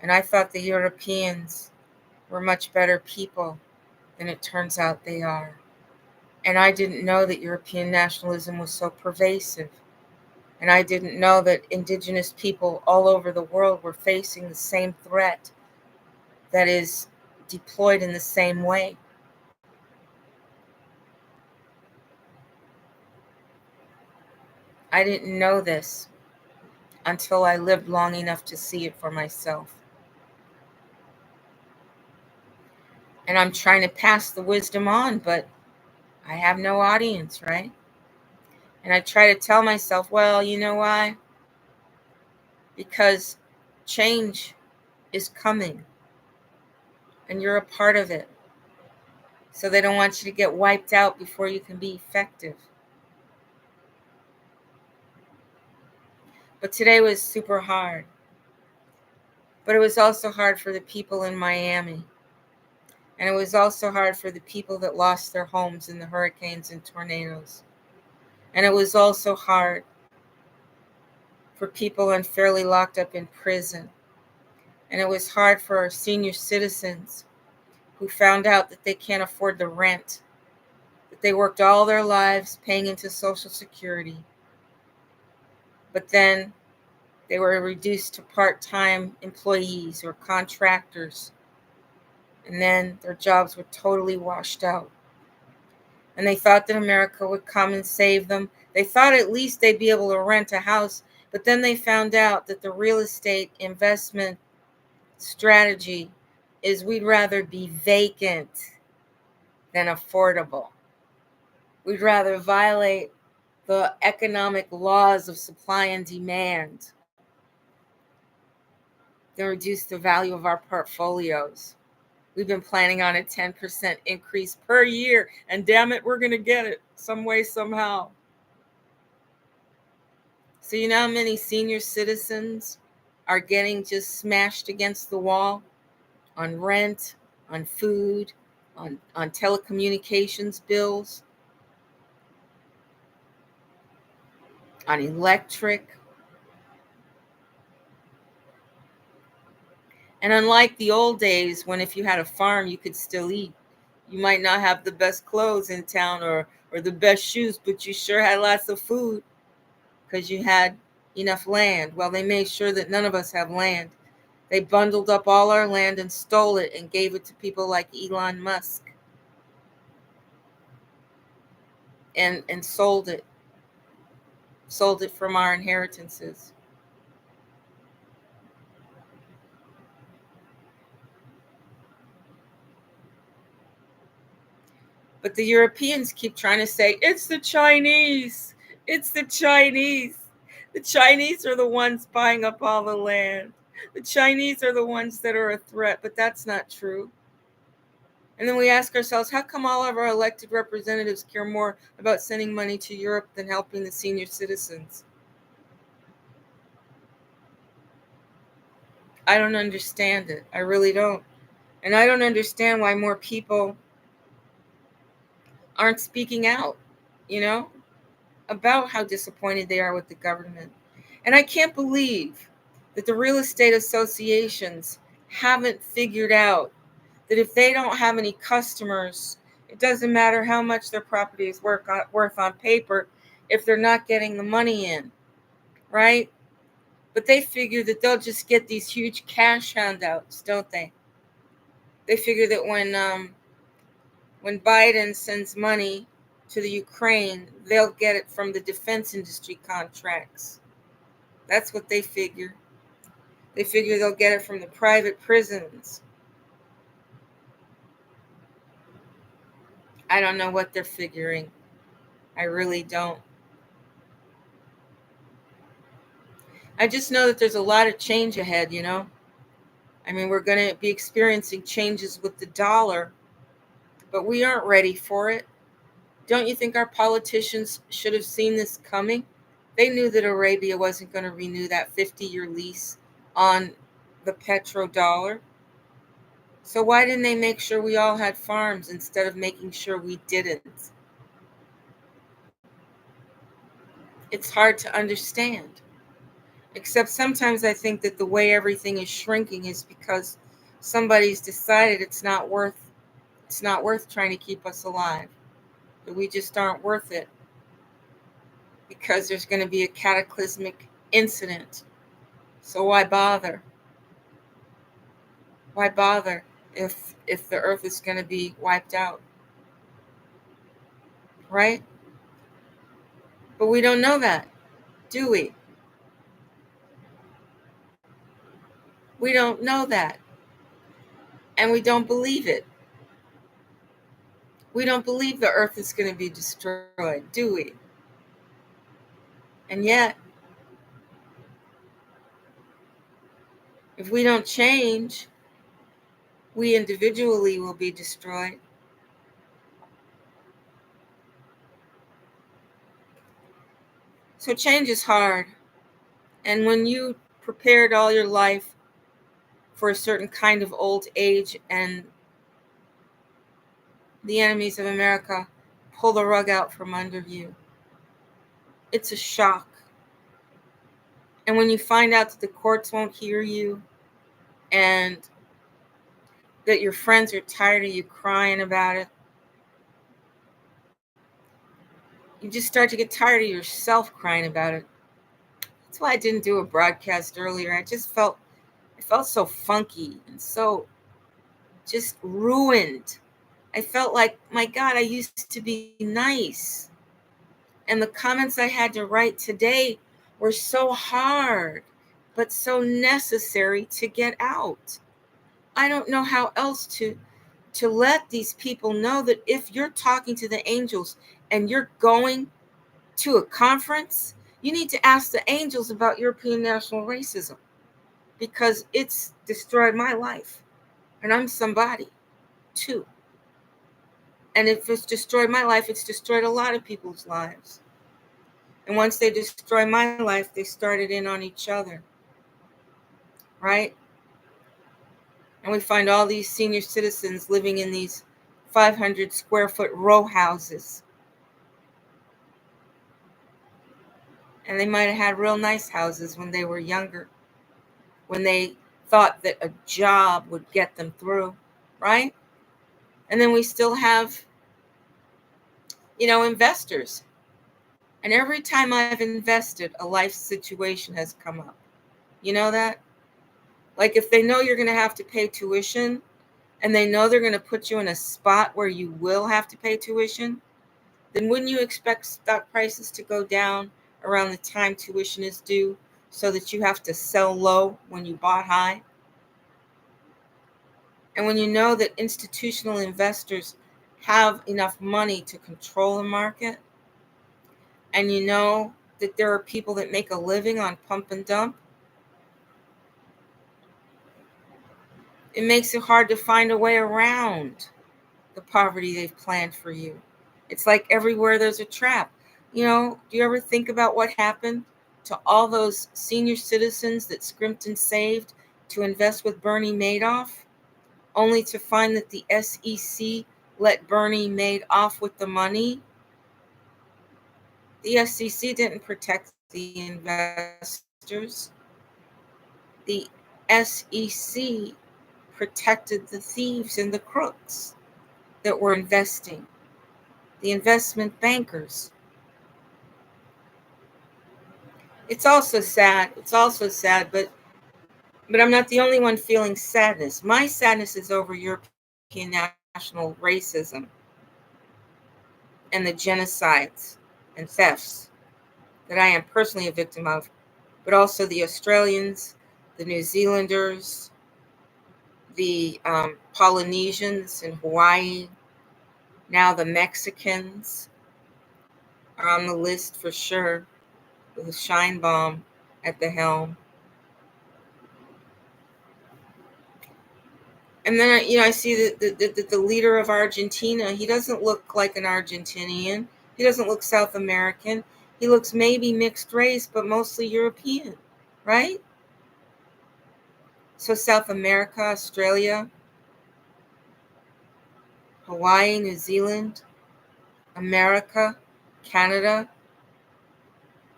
And I thought the Europeans were much better people than it turns out they are. And I didn't know that European nationalism was so pervasive. And I didn't know that indigenous people all over the world were facing the same threat that is deployed in the same way. I didn't know this until I lived long enough to see it for myself. And I'm trying to pass the wisdom on, but I have no audience, right? And I try to tell myself, well, you know why? Because change is coming and you're a part of it. So they don't want you to get wiped out before you can be effective. But today was super hard. But it was also hard for the people in Miami. And it was also hard for the people that lost their homes in the hurricanes and tornadoes. And it was also hard for people unfairly locked up in prison. And it was hard for our senior citizens who found out that they can't afford the rent, that they worked all their lives paying into Social Security. But then they were reduced to part-time employees or contractors. And then their jobs were totally washed out. And they thought that America would come and save them. They thought at least they'd be able to rent a house. But then they found out that the real estate investment strategy is we'd rather be vacant than affordable. We'd rather violate the economic laws of supply and demand than reduce the value of our portfolios. We've been planning on a 10% increase per year, and damn it, we're going to get it some way, somehow. So you know how many senior citizens are getting just smashed against the wall on rent, on food, on telecommunications bills, on electric. And unlike the old days when if you had a farm, you could still eat. You might not have the best clothes in town or the best shoes, but you sure had lots of food because you had enough land. Well, they made sure that none of us have land. They bundled up all our land and stole it and gave it to people like Elon Musk and sold it from our inheritances. But the Europeans keep trying to say, it's the Chinese. It's the Chinese. The Chinese are the ones buying up all the land. The Chinese are the ones that are a threat, but that's not true. And then we ask ourselves, how come all of our elected representatives care more about sending money to Europe than helping the senior citizens? I don't understand it. I really don't. And I don't understand why more people aren't speaking out, you know, about how disappointed they are with the government. And I can't believe that the real estate associations haven't figured out that if they don't have any customers, it doesn't matter how much their property is worth on paper if they're not getting the money in, right? But they figure that they'll just get these huge cash handouts, don't they? They figure that when Biden sends money to the Ukraine, they'll get it from the defense industry contracts. That's what they figure. They figure they'll get it from the private prisons. I don't know what they're figuring. I really don't. I just know that there's a lot of change ahead, you know? I mean, we're going to be experiencing changes with the dollar, but we aren't ready for it. Don't you think our politicians should have seen this coming? They knew that Arabia wasn't going to renew that 50-year lease on the petrodollar. So why didn't they make sure we all had farms instead of making sure we didn't? It's hard to understand. Except sometimes I think that the way everything is shrinking is because somebody's decided it's not worth trying to keep us alive. That we just aren't worth it because there's going to be a cataclysmic incident. So why bother? Why bother if the earth is going to be wiped out? Right? But we don't know that. Do we? We don't know that. And we don't believe it. We don't believe the earth is going to be destroyed, do we? And yet, if we don't change, we individually will be destroyed. So change is hard. And when you prepared all your life for a certain kind of old age and the enemies of America pull the rug out from under you, it's a shock. And when you find out that the courts won't hear you and that your friends are tired of you crying about it, you just start to get tired of yourself crying about it. That's why I didn't do a broadcast earlier. I felt so funky and so just ruined. I felt like, my God, I used to be nice. And the comments I had to write today were so hard, but so necessary to get out. I don't know how else to let these people know that if you're talking to the angels and you're going to a conference, you need to ask the angels about European national racism, because it's destroyed my life. And I'm somebody too. And if it's destroyed my life, it's destroyed a lot of people's lives. And once they destroy my life, they started in on each other. Right? And we find all these senior citizens living in these 500 square foot row houses. And they might have had real nice houses when they were younger, when they thought that a job would get them through, right? And then we still have, investors. And every time I've invested, a life situation has come up. You know that? Like if they know you're going to have to pay tuition and they know they're going to put you in a spot where you will have to pay tuition, then wouldn't you expect stock prices to go down around the time tuition is due so that you have to sell low when you bought high? And when you know that institutional investors have enough money to control the market, and you know that there are people that make a living on pump and dump, it makes it hard to find a way around the poverty they've planned for you. It's like everywhere there's a trap. Do you ever think about what happened to all those senior citizens that scrimped and saved to invest with Bernie Madoff, only to find that the SEC let Bernie Madoff with the money? The SEC didn't protect the investors. The SEC protected the thieves and the crooks that were investing, the investment bankers. It's also sad. But I'm not the only one feeling sadness. My sadness is over European national racism and the genocides and thefts that I am personally a victim of, but also the Australians, the New Zealanders, the Polynesians in Hawaii, now the Mexicans are on the list for sure, with Scheinbaum at the helm. And then I see that the leader of Argentina, he doesn't look like an Argentinian. He doesn't look South American. He looks maybe mixed race, but mostly European, right? So South America, Australia, Hawaii, New Zealand, America, Canada,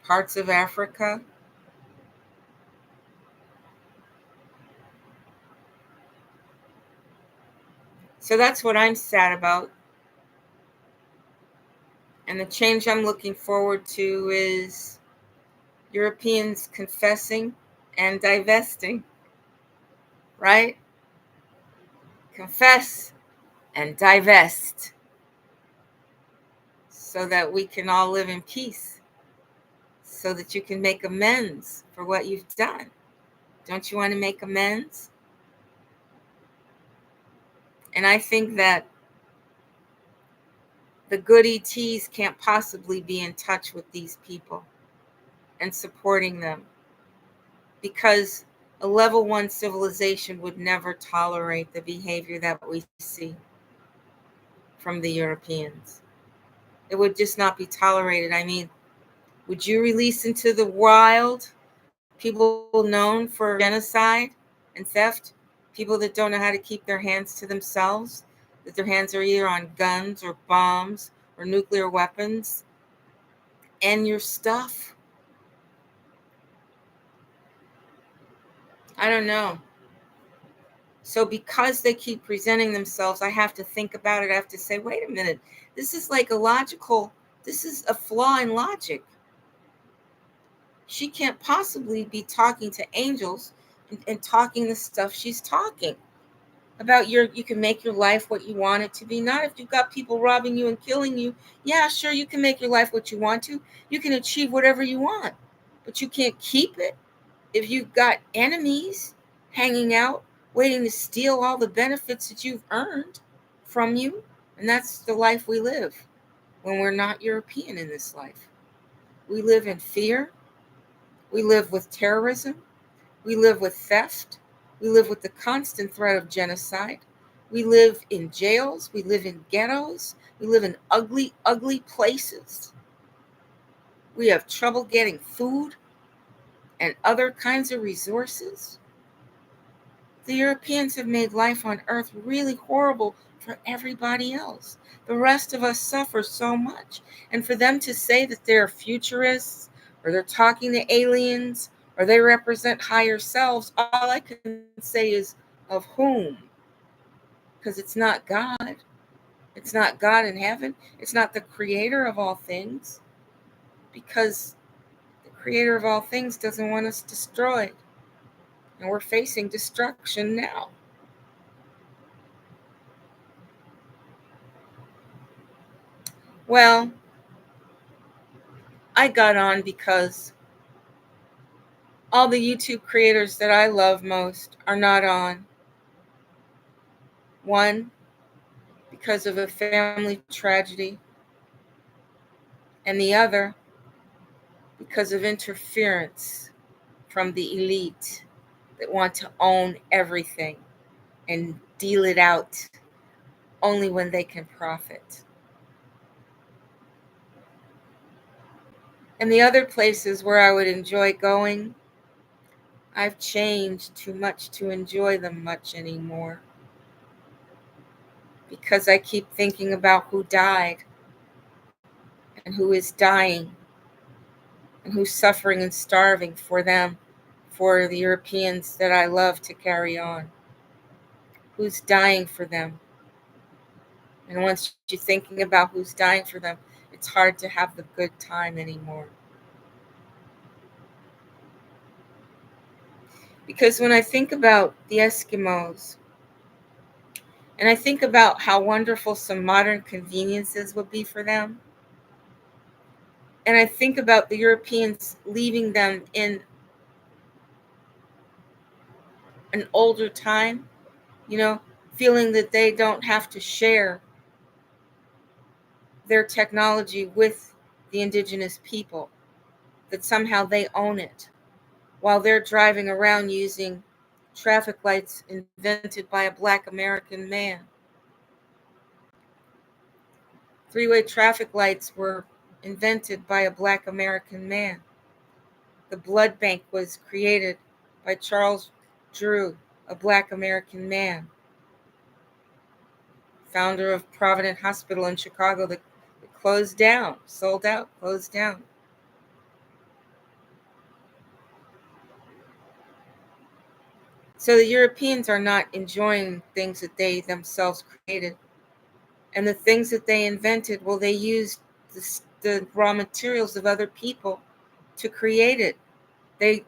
parts of Africa. So that's what I'm sad about. And the change I'm looking forward to is Europeans confessing and divesting, right? Confess and divest so that we can all live in peace, so that you can make amends for what you've done. Don't you want to make amends? And I think that the good ETs can't possibly be in touch with these people and supporting them, because a level 1 civilization would never tolerate the behavior that we see from the Europeans. It would just not be tolerated. I mean, would you release into the wild people known for genocide and theft, people that don't know how to keep their hands to themselves, that their hands are either on guns or bombs or nuclear weapons, and your stuff? I don't know. So because they keep presenting themselves, I have to think about it. I have to say, wait a minute, this is a flaw in logic. She can't possibly be talking to angels and talking the stuff she's talking about. You can make your life what you want it to be. Not if you've got people robbing you and killing you. Yeah, sure, you can make your life what you want to. You can achieve whatever you want, but you can't keep it. If you've got enemies hanging out, waiting to steal all the benefits that you've earned from you, and that's the life we live when we're not European in this life. We live in fear. We live with terrorism. We live with theft. We live with the constant threat of genocide. We live in jails. We live in ghettos. We live in ugly, ugly places. We have trouble getting food and other kinds of resources. The Europeans have made life on Earth really horrible for everybody else. The rest of us suffer so much. And for them to say that they're futurists, or they're talking to aliens, or they represent higher selves, all I can say is, of whom? Because it's not God. It's not God in heaven. It's not the creator of all things. Because the creator of all things doesn't want us destroyed. And we're facing destruction now. Well, I got on because all the YouTube creators that I love most are not on. One, because of a family tragedy, and the other, because of interference from the elite that want to own everything and deal it out only when they can profit. And the other places where I would enjoy going, I've changed too much to enjoy them much anymore, because I keep thinking about who died and who is dying and who's suffering and starving for them, for the Europeans that I love to carry on, who's dying for them. And once you're thinking about who's dying for them, it's hard to have the good time anymore. Because when I think about the Eskimos, and I think about how wonderful some modern conveniences would be for them, and I think about the Europeans leaving them in an older time, feeling that they don't have to share their technology with the indigenous people, that somehow they own it, while they're driving around using traffic lights invented by a Black American man. Three-way traffic lights were invented by a Black American man. The blood bank was created by Charles Drew, a Black American man, founder of Providence Hospital in Chicago that closed down, sold out, closed down. So the Europeans are not enjoying things that they themselves created. And the things that they invented, well, they used the raw materials of other people to create it. They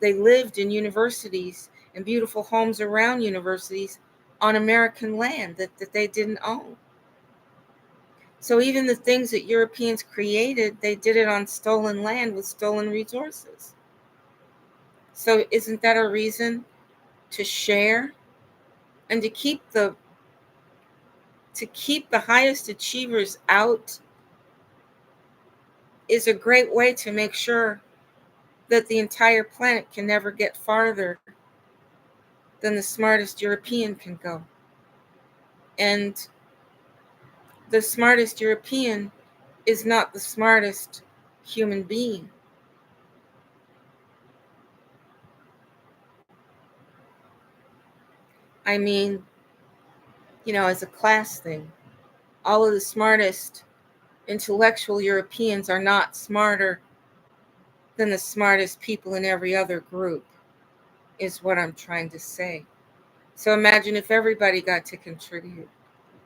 lived in universities and beautiful homes around universities on American land that they didn't own. So even the things that Europeans created, they did it on stolen land with stolen resources. So isn't that a reason to share and to keep the highest achievers out is a great way to make sure that the entire planet can never get farther than the smartest European can go. And the smartest European is not the smartest human being. I mean, as a class thing, all of the smartest intellectual Europeans are not smarter than the smartest people in every other group, is what I'm trying to say. So imagine if everybody got to contribute.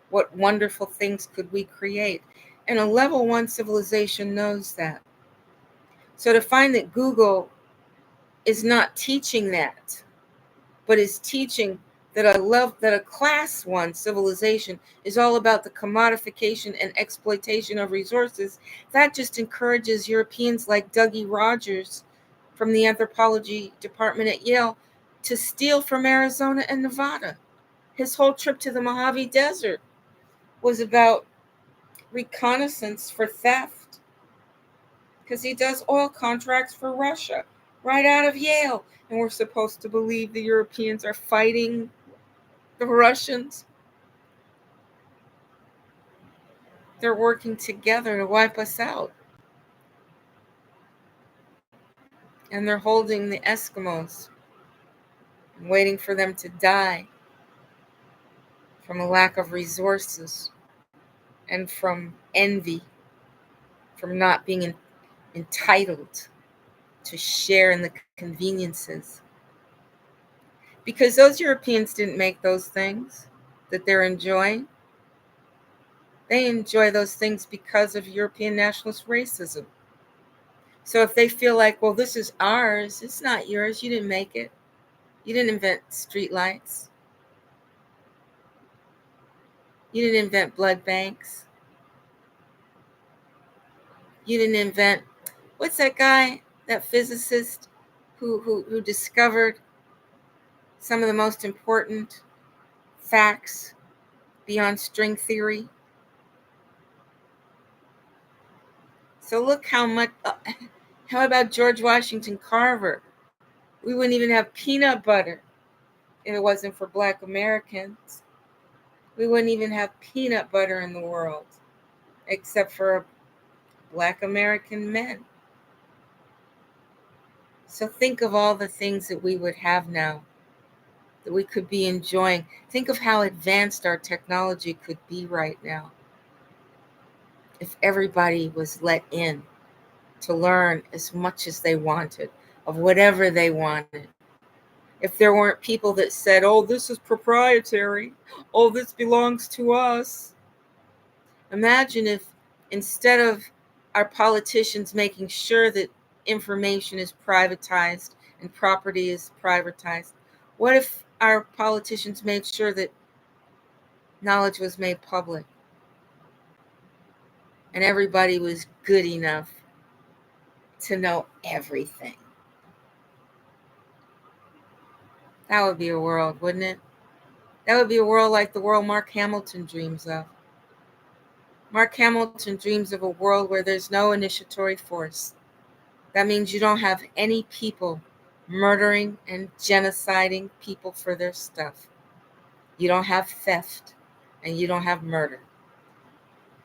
What wonderful things could we create? And a level one civilization knows that. So to find that Google is not teaching that, but is teaching that a class one civilization is all about the commodification and exploitation of resources, that just encourages Europeans like Dougie Rogers from the anthropology department at Yale to steal from Arizona and Nevada. His whole trip to the Mojave Desert was about reconnaissance for theft, because he does oil contracts for Russia right out of Yale. And we're supposed to believe the Europeans are fighting the Russians. They're working together to wipe us out. And they're holding the Eskimos and waiting for them to die from a lack of resources and from envy, from not being entitled to share in the conveniences. Because those Europeans didn't make those things that they're enjoying. They enjoy those things because of European nationalist racism. So if they feel like, well, this is ours, it's not yours. You didn't make it. You didn't invent streetlights. You didn't invent blood banks. You didn't invent, what's that guy, that physicist who discovered some of the most important facts beyond string theory? So look how about George Washington Carver? We wouldn't even have peanut butter if it wasn't for Black Americans. We wouldn't even have peanut butter in the world, except for Black American men. So think of all the things that we would have now, that we could be enjoying. Think of how advanced our technology could be right now if everybody was let in to learn as much as they wanted of whatever they wanted. If there weren't people that said, oh, this is proprietary, oh, this belongs to us. Imagine if instead of our politicians making sure that information is privatized and property is privatized, what if our politicians made sure that knowledge was made public and everybody was good enough to know everything? That would be a world, wouldn't it? That would be a world like the world Mark Hamilton dreams of. Mark Hamilton dreams of a world where there's no initiatory force. That means you don't have any people murdering and genociding people for their stuff. You don't have theft and you don't have murder.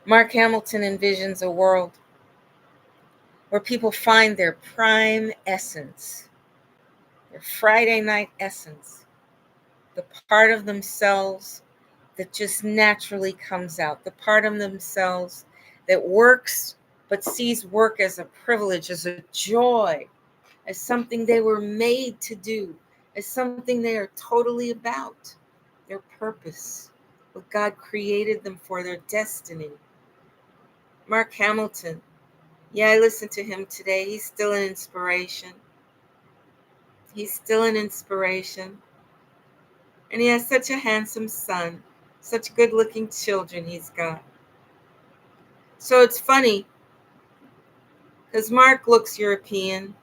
Mark Hamilton envisions a world where people find their prime essence, their Friday night essence, the part of themselves that just naturally comes out, the part of themselves that works but sees work as a privilege, as a joy, as something they were made to do, as something they are totally about, their purpose, what God created them for, their destiny. Mark Hamilton, yeah, I listened to him today. He's still an inspiration. He's still an inspiration. And he has such a handsome son, such good looking children he's got. So it's funny because Mark looks European,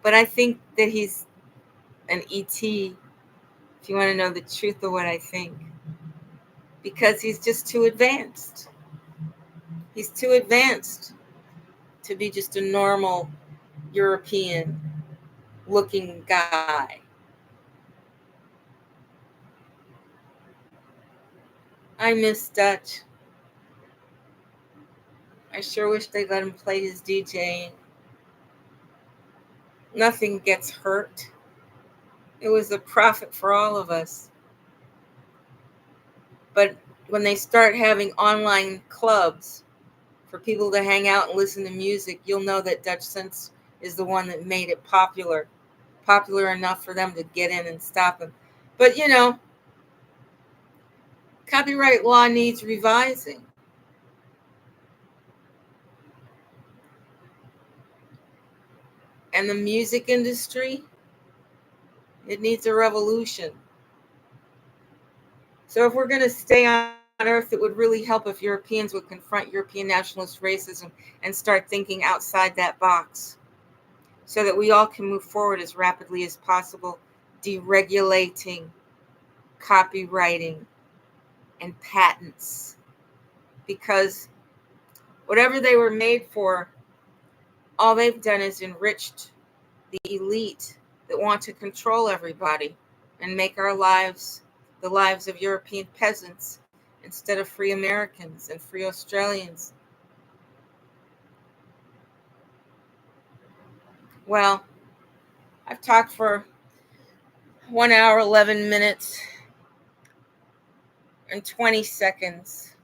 but I think that he's an ET, if you want to know the truth of what I think, because he's just too advanced. He's too advanced to be just a normal European looking guy. I miss Dutch. I sure wish they'd let him play his DJing. Nothing gets hurt. It was a profit for all of us. But when they start having online clubs for people to hang out and listen to music, you'll know that Dutch Sense is the one that made it popular enough for them to get in and stop him. But copyright law needs revising. And the music industry, it needs a revolution. So if we're going to stay on Earth, it would really help if Europeans would confront European nationalist racism and start thinking outside that box so that we all can move forward as rapidly as possible, deregulating copywriting and patents. Because whatever they were made for, all they've done is enriched the elite that want to control everybody and make our lives the lives of European peasants instead of free Americans and free Australians. Well, I've talked for 1 hour, 11 minutes, and 20 seconds.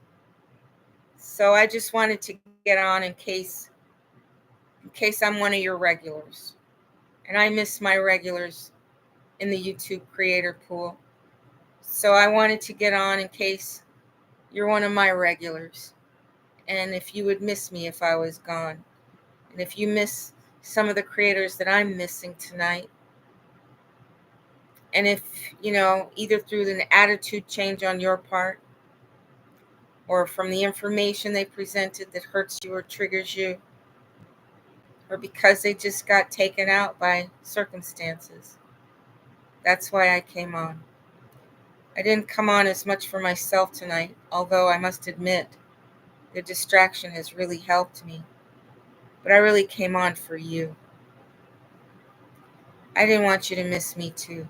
So I just wanted to get on in case I'm one of your regulars. And I miss my regulars in the YouTube creator pool. So I wanted to get on in case you're one of my regulars. And if you would miss me if I was gone. And if you miss some of the creators that I'm missing tonight. And if, either through an attitude change on your part or from the information they presented that hurts you or triggers you, or because they just got taken out by circumstances. That's why I came on. I didn't come on as much for myself tonight, although I must admit the distraction has really helped me. But I really came on for you. I didn't want you to miss me too.